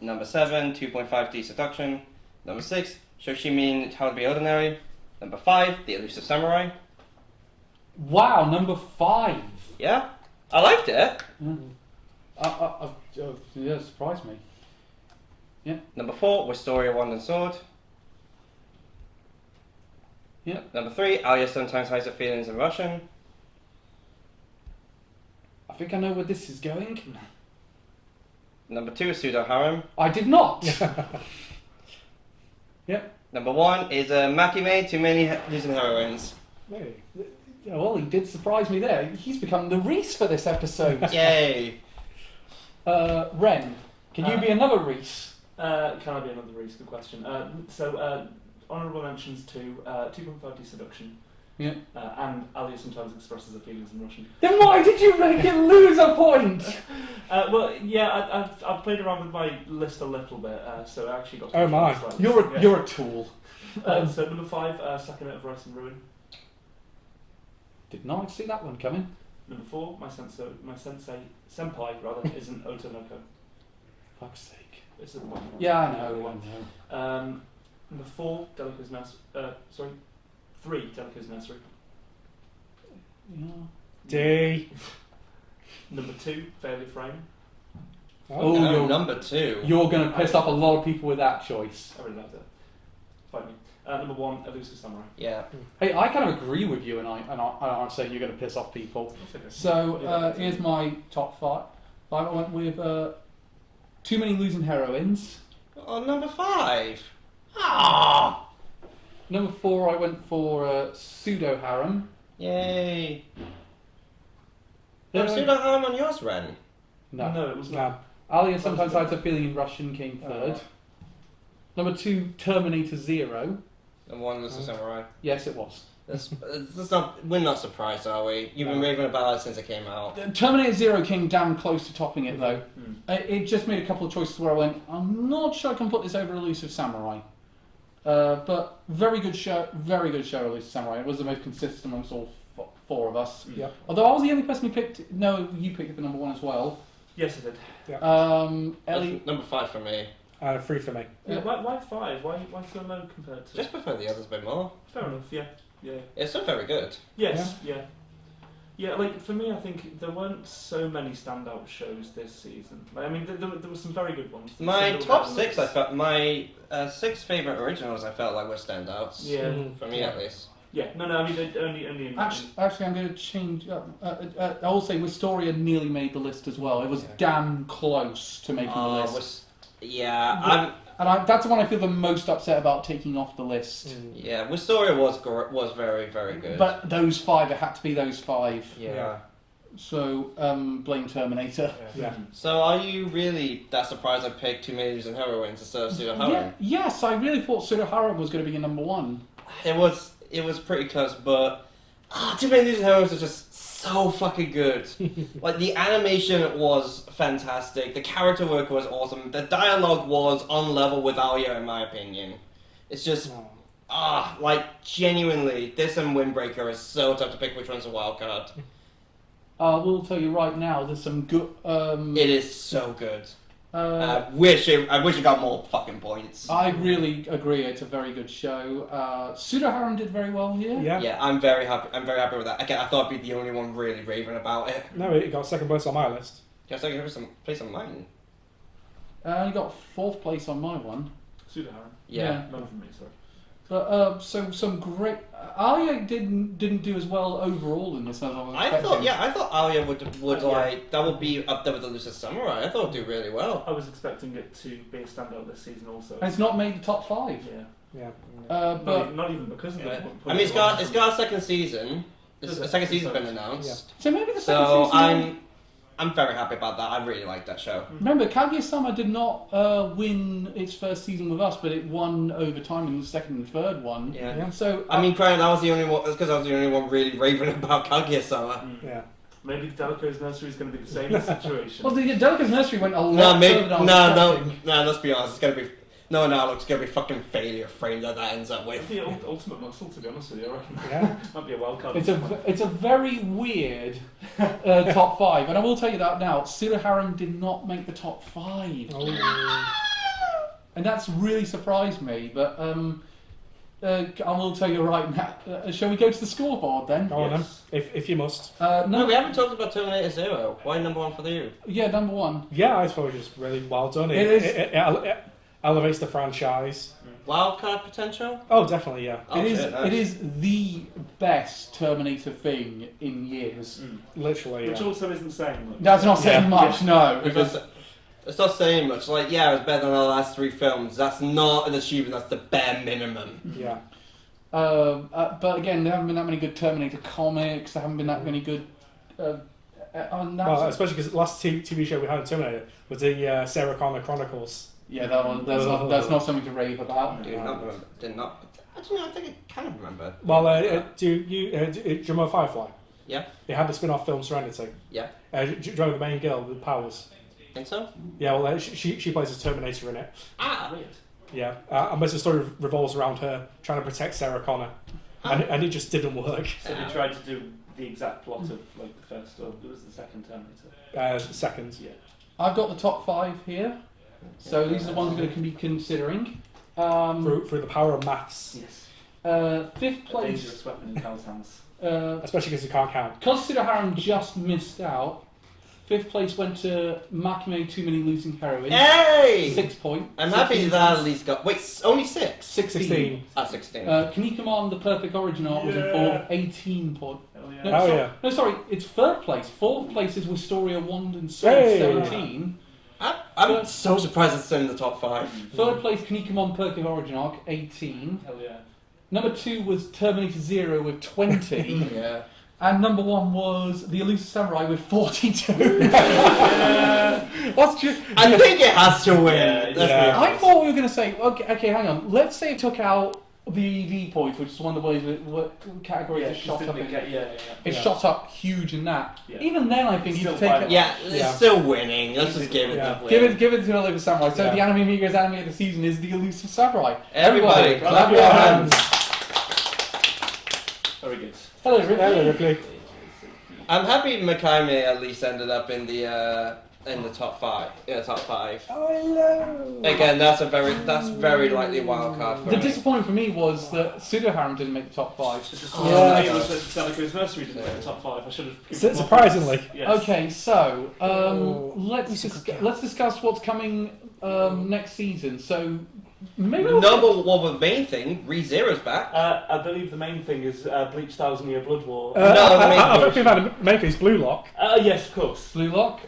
Number 7, 2.5D Seduction. Number 6, Shoshimin How to Be Ordinary. Number 5, The Elusive Samurai. Wow, number 5. Yeah, I liked it. Yeah, surprised me. Number 4, Wistoria Wand and Sword. Yeah. Number 3, Alia Sometimes Hides Her Feelings in Russian. I think I know where this is going. Number 2 is Pseudo Harem. I did not. Number 1 is Makime Too Many Losing Heroines. Hey. Yeah, well, he did surprise me there. He's become the Reese for this episode. Yay! Ren, can you be another Reese? Can I be another Reese? Good question. Honourable mentions to 2.5D Seduction. Yeah. And Alia sometimes expresses her feelings in Russian. Then why did you make it lose a point? Well, yeah, I've played around with my list a little bit, so I actually got. Oh my. You're a tool. So number 5, Second of Rice and Ruin. Did not see that one coming. Number 4, my senpai rather isn't Otonoko. Fuck's sake. It's the one. Yeah, I know. Number 4, Delico's Nursery. 3, Delico's Nursery. Yeah. D. Number 2, Fairly Frame. Oh, No, you're- number 2. You're going to piss off a lot of people with that choice. I really liked it. Fight me. Number 1, Elusive Samurai. Yeah. Hey, I kind of agree with you, and I'm saying you're going to piss off people. That's okay. So here's my top 5. I went with Too Many Losing Heroines. Oh, number 5. Ah! Number 4, I went for Pseudo Harem. Yay! Then Was I went- Pseudo Harem on yours, Ren? No. It was No. not. Alia Sometimes Hides Her Feeling in Russian came Oh, 3rd. right. Number 2, Terminator Zero. And 1 was the Samurai. Yes, it was. We're not surprised, are we? You've been raving about it since it came out. Terminator Zero came damn close to topping it, though. Mm. It just made a couple of choices where I went, I'm not sure I can put this over Elusive Samurai. But very good show, Elusive Samurai. It was the most consistent amongst all 4 of us. Yep. Although I was the only person who picked, no, you picked the number 1 as well. Yes, I did. Ellie, Number 5 for me. 3 for me. Yeah, why 5? Why so low compared to? Just prefer the others a bit more. Fair enough. Yeah. It's still very good. Yes. Yeah. Yeah, like for me, I think there weren't so many standout shows this season. Like, I mean, there were some very good ones. My Some top good 6, ones. I felt my 6 favorite originals. I felt like were standouts. Yeah, For me at least. yeah. No, I mean only. Actually, I'm going to change. I will say Wisteria nearly made the list as well. It was damn close to making the list. That's the one I feel the most upset about taking off the list. Yeah, Wisteria was very, very good. But those 5, it had to be those 5. yeah. So, blame Terminator. Yeah. So are you really that surprised I picked Two Ladies and Heroines instead of Pseudo Heroine? Yes, I really thought Pseudo Harem was going to be a number 1. It was pretty close, but Two Ladies and Heroines are just so fucking good. Like the animation was fantastic, the character work was awesome, the dialogue was on level with Alia in my opinion. It's just like genuinely, this and Windbreaker is so tough to pick which one's a wild card. We'll tell you right now, there's some good. It is so good. I wish it got more fucking points. I really agree. It's a very good show. Pseudo Harem did very well here. Yeah. Yeah, I'm very happy. I'm very happy with that. Again, I thought I'd be the only one really raving about it. No, it got second place on my list. Yeah, so I give some place on mine. You got 4th place on my one. Pseudo Harem. Yeah. None from me, sorry. But so some great. Alia didn't do as well overall in this as I was expecting. I thought Alia would like that would be up there with the Elusive Samurai. I thought it'd do really well. I was expecting it to be a standout this season also. And it's not made the top 5. Yeah. Yeah. But Not even because of the. I mean, it's got a second season. The second season's been announced. so maybe the second So season. I'm very happy about that. I really like that show. Remember, Kaguya-sama did not win its first season with us, but it won over time in the second and third one. Yeah. So I mean, crying, that was the only one. That's because I was the only one really raving about Kaguya-sama. Yeah. Maybe Delico's Nursery is going to be the same situation. well, the Delica's Nursery went a lot No, maybe, further than I was expecting. let's be honest. It's gonna be it's gonna be fucking failure frame that ends up with. The ultimate muscle, to be honest with you, I reckon. Yeah. Might be a wild card. It's a very weird top 5, and I will tell you that now. Pseudo Harem did not make the top 5, and that's really surprised me. But I will tell you right now. Shall we go to the scoreboard then? Go on then, Yes. if you must. No, we haven't talked about Terminator Zero. Why number 1 for you? Yeah, number 1. Yeah, I suppose it's really well done. It is. It elevates the franchise. Wildcard potential? Oh, definitely, yeah. Oh, shit, nice. It is the best Terminator thing in years. Literally, Which yeah. also isn't saying much. That's not saying Yeah. much, no. Because It's not saying much. Like, yeah, it was better than the last 3 films. That's not an achievement. That's the bare minimum. Yeah. but again, there haven't been that many good Terminator comics. There haven't been that many good. Well, especially because the last TV show we had in Terminator was the Sarah Connor Chronicles. yeah, that one. That's not something to rave about. Did not. Actually, I think I kind of remember. Well, do you remember Firefly? Yeah. It had the spin-off film Serenity. Yeah. Do you remember the main girl with powers? Think so? Yeah, well, she plays a Terminator in it. Weird. Yeah, and most of the story revolves around her trying to protect Sarah Connor, and it just didn't work. So they tried to do the exact plot of like the first, or it was the second Terminator. Second. Yeah. I've got the top 5 here. So these are the ones we're going to be considering. Through the power of maths, Yes. 5th A place. dangerous weapon in Cal's hands. especially because you can't count. Because Pseudo Harem just missed out. 5th place went to Makime Too Many Losing Heroines. Hey! 6 points. I'm happy 16 that points. at least got. Wait, only 6? 16. 16. Kinnikuman, The Perfect Origin Art was in 4th, 18 points. Hell yeah. No, Oh, sorry, yeah. no, sorry, it's 3rd place. 4th place is Wisteria Wand and Sword, Hey! 17. I'm so surprised it's still in the top 5. 3rd place, Kinnikuman, Perfect Origin Arc, 18. Hell yeah. Number 2 was Terminator Zero with 20. Yeah. And number 1 was The Elusive Samurai with 42. What's just, I think it has to win. Yeah, Let's be yeah. I honest. thought we were going to say, okay, hang on. Let's say it took out the ED points, which is one of the ways that categories Yeah, is shot up. It Yeah. shot up huge in that. Yeah. Even then, I think Still you'd take five. it. Yeah, it's Yeah. still winning. Let's just give it Yeah. the win. Give it to Elusive Samurai. So Yeah. the Anime Amigos anime of the season is The Elusive Samurai. Everybody, clap your hands. Very good. Hello, Rick. Hello, Ripley. I'm happy Makaime at least ended up in the in the top five. In the top five. Oh, hello. Again, that's very likely a wild card for The me. disappointment for me was that Pseudo Harem didn't make the top 5. Yeah. It was that Delico's Nursery didn't make the top 5. I should have. Surprisingly. Yes. Okay, so Oh, let's musical let's discuss what's coming next season. So maybe we'll No, but the main thing, ReZero's back. I believe the main thing is Bleach 1000 Year Blood War. I think we've had a main thing is Blue Lock. Yes, of course. Blue Lock,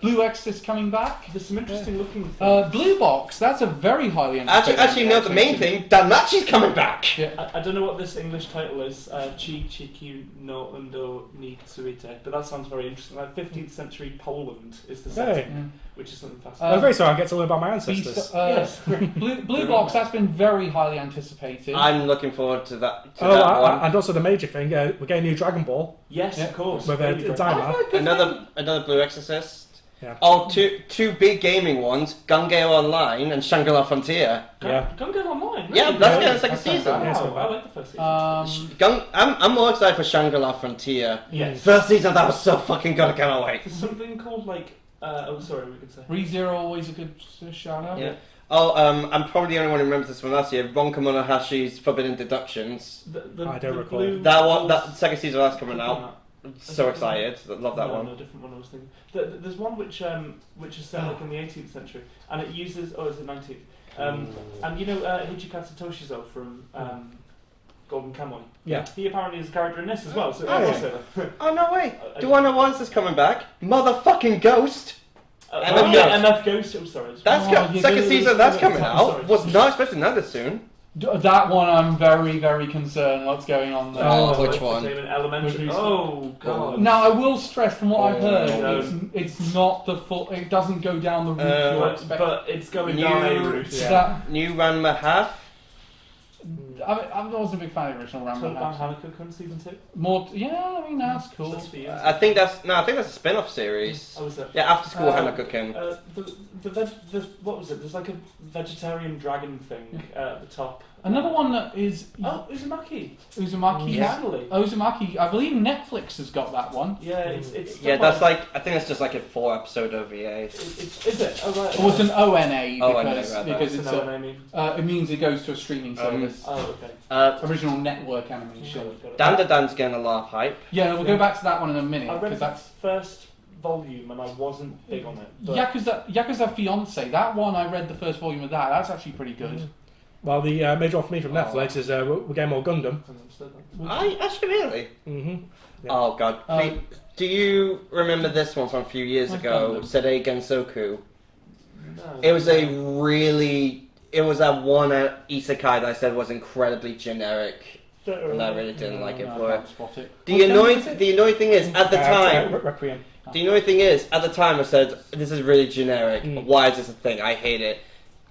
Blue X is coming back. There's some interesting looking things. Blue Box, that's a very highly anticipated. Actually, no. The main thing, Danmachi's coming back. Yeah. I don't know what this English title is. Chi Chikyu no Undo ni Tsuite, but that sounds very interesting. Like 15th century Poland is the setting, Yeah. which is something I'm fascinating. very sorry, I get to learn about my ancestors. Yes. Blue Box, that's been very highly anticipated. I'm looking forward to that. And also the major thing, we're getting a new Dragon Ball Yes, Yeah. of course. with Baby a Dragon. timer. Another Blue Exorcist. Yeah. Oh, two big gaming ones, Gungale Online and Shangri-La Frontier. Yeah. Gun Online. Yeah, Really? that's Yeah, getting a second that's season. Wow, Yeah, it's I like the first season. I'm more excited for Shangri-La Frontier. Yes. First season, that was so fucking good, I cannot wait. There's something called like. Oh, sorry, we could say. ReZero always a good shout out. Yeah. Oh, I'm probably the only one who remembers this from last year. Ronka Monohashi's Forbidden Deductions. I don't recall. blue That one, balls- that second season of that's coming out. So excited, love that no, one. No, different one I was thinking. There's one which is set like in the 18th century, and it uses. Oh, is it 19th? And you know Hijikata Toshizo from Golden Kamuy. Yeah. He apparently is a character in this as well. So Oh, yeah. also, Oh no way! Do I know once is coming back? Motherfucking Ghost! MF Ghost. MF Ghost. I'm sorry. That's Oh, second yeah, season. That's coming sorry. out. Was not expecting that this soon. That one, I'm very, very concerned what's going on there. Oh, which one? Elementary. Which- Oh god. Now, I will stress from what I've heard, Oh. it's not the full. It doesn't go down the route you're But, expecting. but it's going down a New- route. Yeah. That, New Ranma half. I wasn't a big fan of the original Talk Rambo. about Hanako-kun season 2. More, yeah, I mean that's cool. That's for you. I think that's a spin-off series. Oh, is it? Yeah, after school Uh, Hanako-kun. What was it? There's like a vegetarian dragon thing at the top. Another one that is Oh, Uzumaki. Uzumaki. Yeah. Finally. Uzumaki. I believe Netflix has got that one. Yeah, it's. Yeah, that's like I think that's just like a 4-episode OVA. Is it? Oh right. Or it's an ONA ONA, because rather. because That's it's an a, I mean. it means it goes to a streaming service. Oh okay. Original network animation. Got it. Dan's getting a lot of hype. Yeah, we'll go back to that one in a minute I read because the that's first volume and I wasn't big on it. But Yakuza Fiance. That one I read the first volume of that. That's actually pretty good. Well, the major one for me from Netflix is we're getting more Gundam. I actually really. Mm-hmm. Yeah. Oh god. Please, do you remember this one from a few years What ago? Gundam? Sedei Gensoku. No. It was that one isekai that I said was incredibly generic, and I really didn't like it No, for I it. can't spot it. The What Gundam annoying is it? thing is at the time. Requiem. The annoying thing is, at the time I said, this is really generic, why is this a thing, I hate it.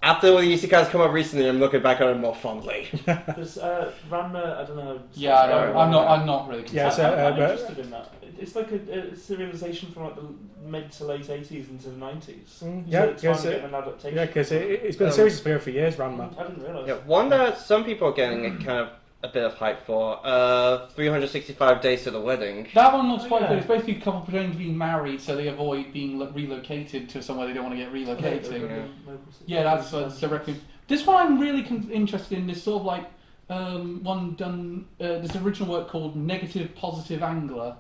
After all the isekais come up recently, I'm looking back on it more fondly. There's Ranma. I don't know. Yeah, I know. I'm not really. Yeah, concerned. so, I'm but- interested in that. It's like a serialization from like the mid to late 80s into the 90s. Yeah, so it's because finally getting an adaptation. yeah, because it's been a series that's been going for years, Ranma. I didn't realise. Yeah, one that some people are getting a kind of a bit of hype for, 365 Days to the Wedding. That one looks Oh, quite yeah. good. It's basically a couple pretending to be married so they avoid being relocated to somewhere they don't want to get relocated. Yeah, that's directly. This one I'm really interested in. This sort of like one done. There's an original work called Negative Positive Angler.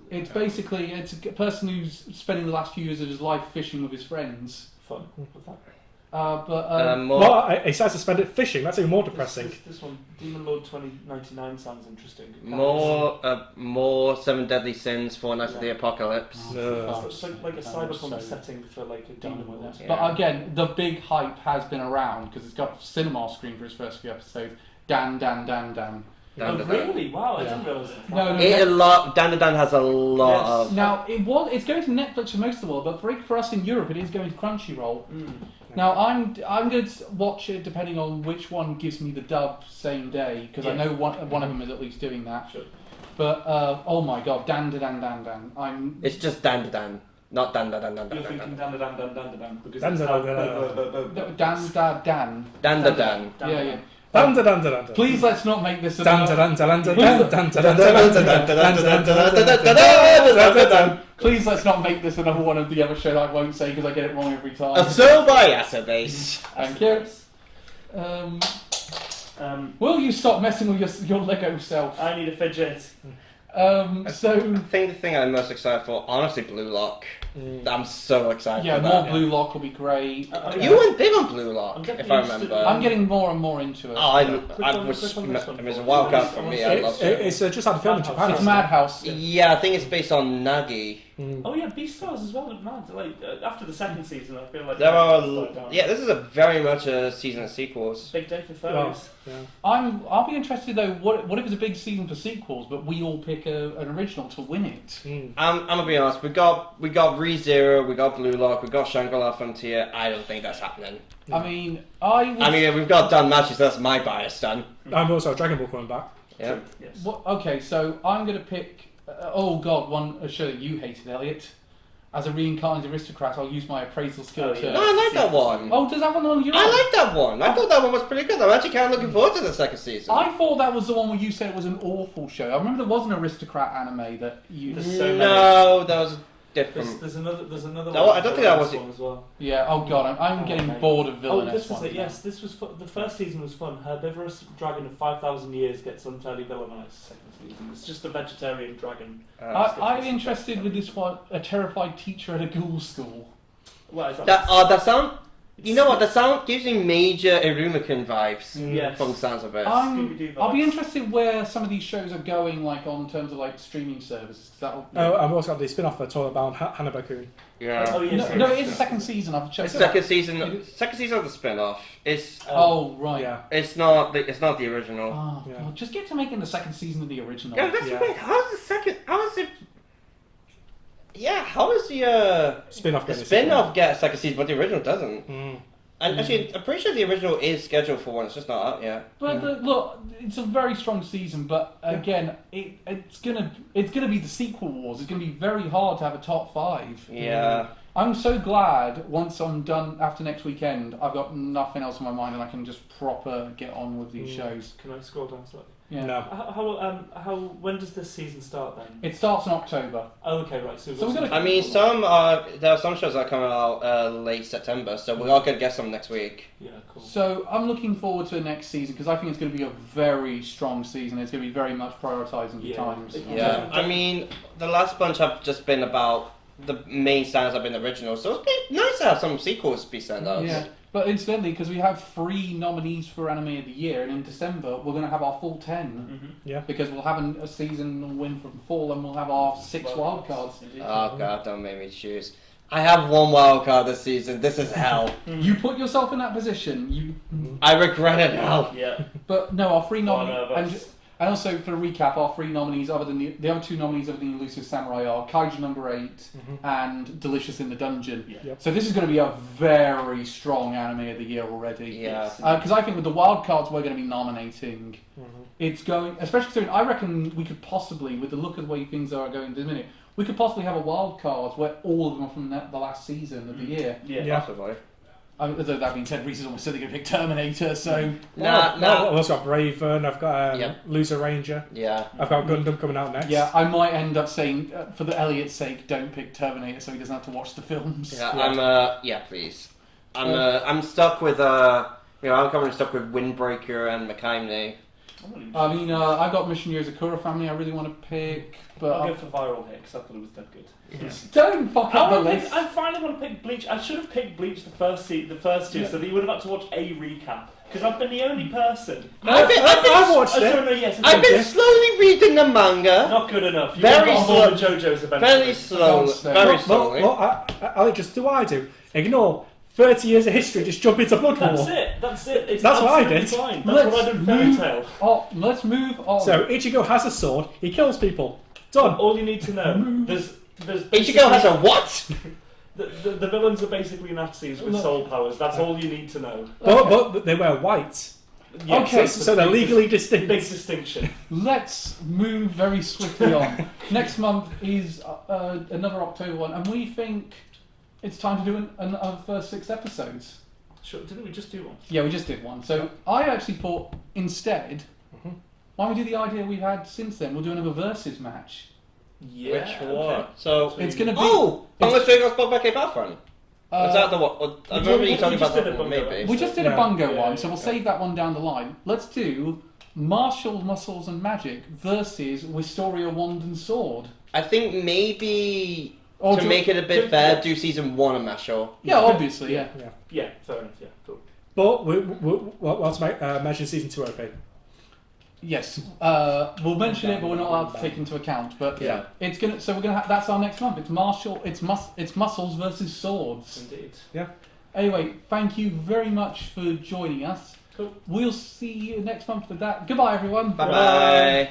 It's basically it's a person who's spending the last few years of his life fishing with his friends. Fun. What's that? More, Well, he starts to spend it fishing. That's even more depressing. This one, Demon Lord 2099 sounds interesting. more Seven Deadly Sins, Four Nights of the Apocalypse. It's like a cyberpunk so setting for like a Done demon with world. it. But again, the big hype has been around because it's got cinema screen for its first few episodes. Dan. Oh really? Wow, I Yeah. didn't realise that. No, Dan has a lot of. Now it's going to Netflix for most of the world, but for us in Europe, it is going to Crunchyroll. Mm. Now I'm going to watch it depending on which one gives me the dub same day because I Yeah. know one of them is at least doing that. Sure. But oh my god, Dan. I'm It's just Dan, not Dan. You're thinking dan because Dan, it's dan, how- dan, Dan. Dan. Yeah. Dun dun dun dun dun. Please let's not make this Dun another. dun dun dun dun dun dun dun. Please let's not make this another one of the other show that I won't say because I get it wrong every time. So by Asabase. Thank you. Will you stop messing with your Lego self? I need a fidget. I think the thing I'm most excited for, honestly, Blue Lock. I'm so excited yeah, for more that. Blue Lock will be great. You went big on Blue Lock, I'm if definitely I interested remember. I'm getting more and more into it. Oh, I Click on was. this one It was a for wild me. card for me. I loved it. It's just had a film in Japan. It's hasn't it? Madhouse. Yeah, I think it's based on Nagi. Oh yeah, Beastars as well. Mad. Like after the second season, I feel like There are. slowed down. Yeah, this is a very much a season of sequels. Big day for Well, furries. yeah. I'll be interested though. What if it's a big season for sequels, but we all pick an original to win it? I'm gonna be honest. We got ReZero, we got Blue Lock, we got Shangri-La Frontier. I don't think that's happening. I mean, we've got Dan Matches. So that's my bias, Dan. I'm also Dragon Ball coming back. Yeah. Yes. Okay, so I'm gonna pick. A show that you hated, Elliot. As a reincarnated aristocrat, I'll use my appraisal skill to. No, I like that one. Oh, does that one on you? I like that one. I thought that one was pretty good. I'm actually kind of looking forward to the second season. I thought that was the one where you said it was an awful show. I remember there was an aristocrat anime that you. There's so many. No, that was different. There's another No, one. I don't think that was one as well. Yeah. Oh God, I'm getting okay. bored of Oh, villainous this is ones it. now. Yes, this was the first season was fun. Herbivorous dragon of 5,000 years gets unfairly villainized. Second season. It's just a vegetarian dragon. I'm interested with this one. A terrified teacher at a ghoul school. What is that? That sound. You know what? The sound gives me major Irumikun vibes. Yes. From the sounds of it. Scooby-Doo I'll be vibes. interested where some of these shows are going, like on terms of like streaming services. That'll. Oh, I've also got the spin-off for Toilet Bound Hanabakun. Yeah. Oh yes. No, it is a second season. I've checked. Second season of the spin-off. It's Oh right. Yeah. it's not the original. Oh, Yeah. God. Just get to making the second season of the original. Yeah, that's Yeah. weird. How is it? Yeah, how is the Spin-off. the getting a spin-off get a second season, but the original doesn't? sequel. And actually, I'm pretty sure the original is scheduled for one. It's just not out yet. But look, it's a very strong season. But again, it's gonna be the sequel wars. It's gonna be very hard to have a top 5. Yeah. I'm so glad once I'm done after next weekend, I've got nothing else in my mind and I can just proper get on with these shows. Can I scroll down slightly? Yeah. No. When does this season start then? It starts in October. Oh, okay, right. So we're gonna- I mean, there are some shows that are coming out late September, so we're all gonna get some next week. Yeah, cool. So I'm looking forward to the next season because I think it's going to be a very strong season. It's going to be very much prioritising the Yeah. times. Yeah. I mean, the last bunch have just been about the main stands have been originals, so it's been nice to have some sequels be sent out. Yeah, but incidentally, because we have 3 nominees for Anime of the Year, and in December we're going to have our full 10. Yeah. Because we'll have a season win from fall, and we'll have our 6 wildcards. Oh god, don't make me choose. I have one wild card this season. This is hell. You put yourself in that position. I regret it now. Yeah. But no, our 3 One of nominees. us. And also, for a recap, our 3 nominees, other than the other 2 nominees other than the Elusive Samurai, are Kaiju number 8 and Delicious in the Dungeon. Yeah. Yep. So this is going to be a very strong Anime of the Year already. Yeah. Because I think with the wild cards we're going to be nominating, it's going, especially soon. I reckon we could possibly, with the look of the way things are going this minute, we could possibly have a wild card where all of them are from the last season of the year. Yeah. Possibly. Although that being said, Reese is almost certainly going to pick Terminator, so... I've also got Braven, I've got Loser Ranger, Yeah. I've got Gundam coming out next. Yeah, I might end up saying, for the Elliot's sake, don't pick Terminator so he doesn't have to watch the films. Yeah, please. I'm stuck with I'm currently stuck with Windbreaker and Makaimne. I mean, I've got Mission Yozakura Family I really want to pick, but... I'll go for Viral Hit because I thought it was dead good. Don't fuck up the list! I finally want to pick Bleach. I should have picked Bleach the first two, so that you would have had to watch a recap. Because I've been the only person. I've watched it. I've been slowly reading the manga. Not good enough. You Very got slow. more than JoJo's eventually. Very slowly. Very slowly. I'll just do what I do. Ignore 30 years of history, just jump into Blood War. That's it. It's That's what I absolutely did. Fine. That's what I did in Fairy Tail. Let's move on. So Ichigo has a sword, he kills people. Done. All you need to know, there's Ichigo has a what? The villains are basically Nazis with soul powers. That's all you need to know. But they wear white. Yes, Okay, that's So the they're big legally distinct. Big distinction. Let's move very swiftly on. Next month is another October one, and we think it's time to do our first 6 episodes. Sure, didn't we just do one? Yeah, we just did one. So I actually thought instead, why don't we do the idea we've had since then? We'll do another versus match. Yeah. Which one? okay. So It's going to be. oh, Bungo Stray Bob back Battlefront. Is that the what? I we remember you just talking about did that a one, Bungo maybe. one. We just did a Yeah. bungo Yeah, one, yeah, so we'll okay. save that one down the line. Let's do Martial Muscles and Magic versus Wisteria Wand and Sword. I think maybe Or to do- make it a bit do- fair, do season 1 of Mashal. Yeah, obviously, yeah. Yeah. Yeah, fair enough. Yeah, cool. But we'll have to mention season 2 OP. Yes, we'll mention it, but we're not allowed to take into account. But Yeah. it's gonna. So we're gonna. That's our next month. It's martial. It's muscles versus swords. Indeed. Anyway, thank you very much for joining us. Cool. We'll see you next month for that. Goodbye, everyone. Bye bye.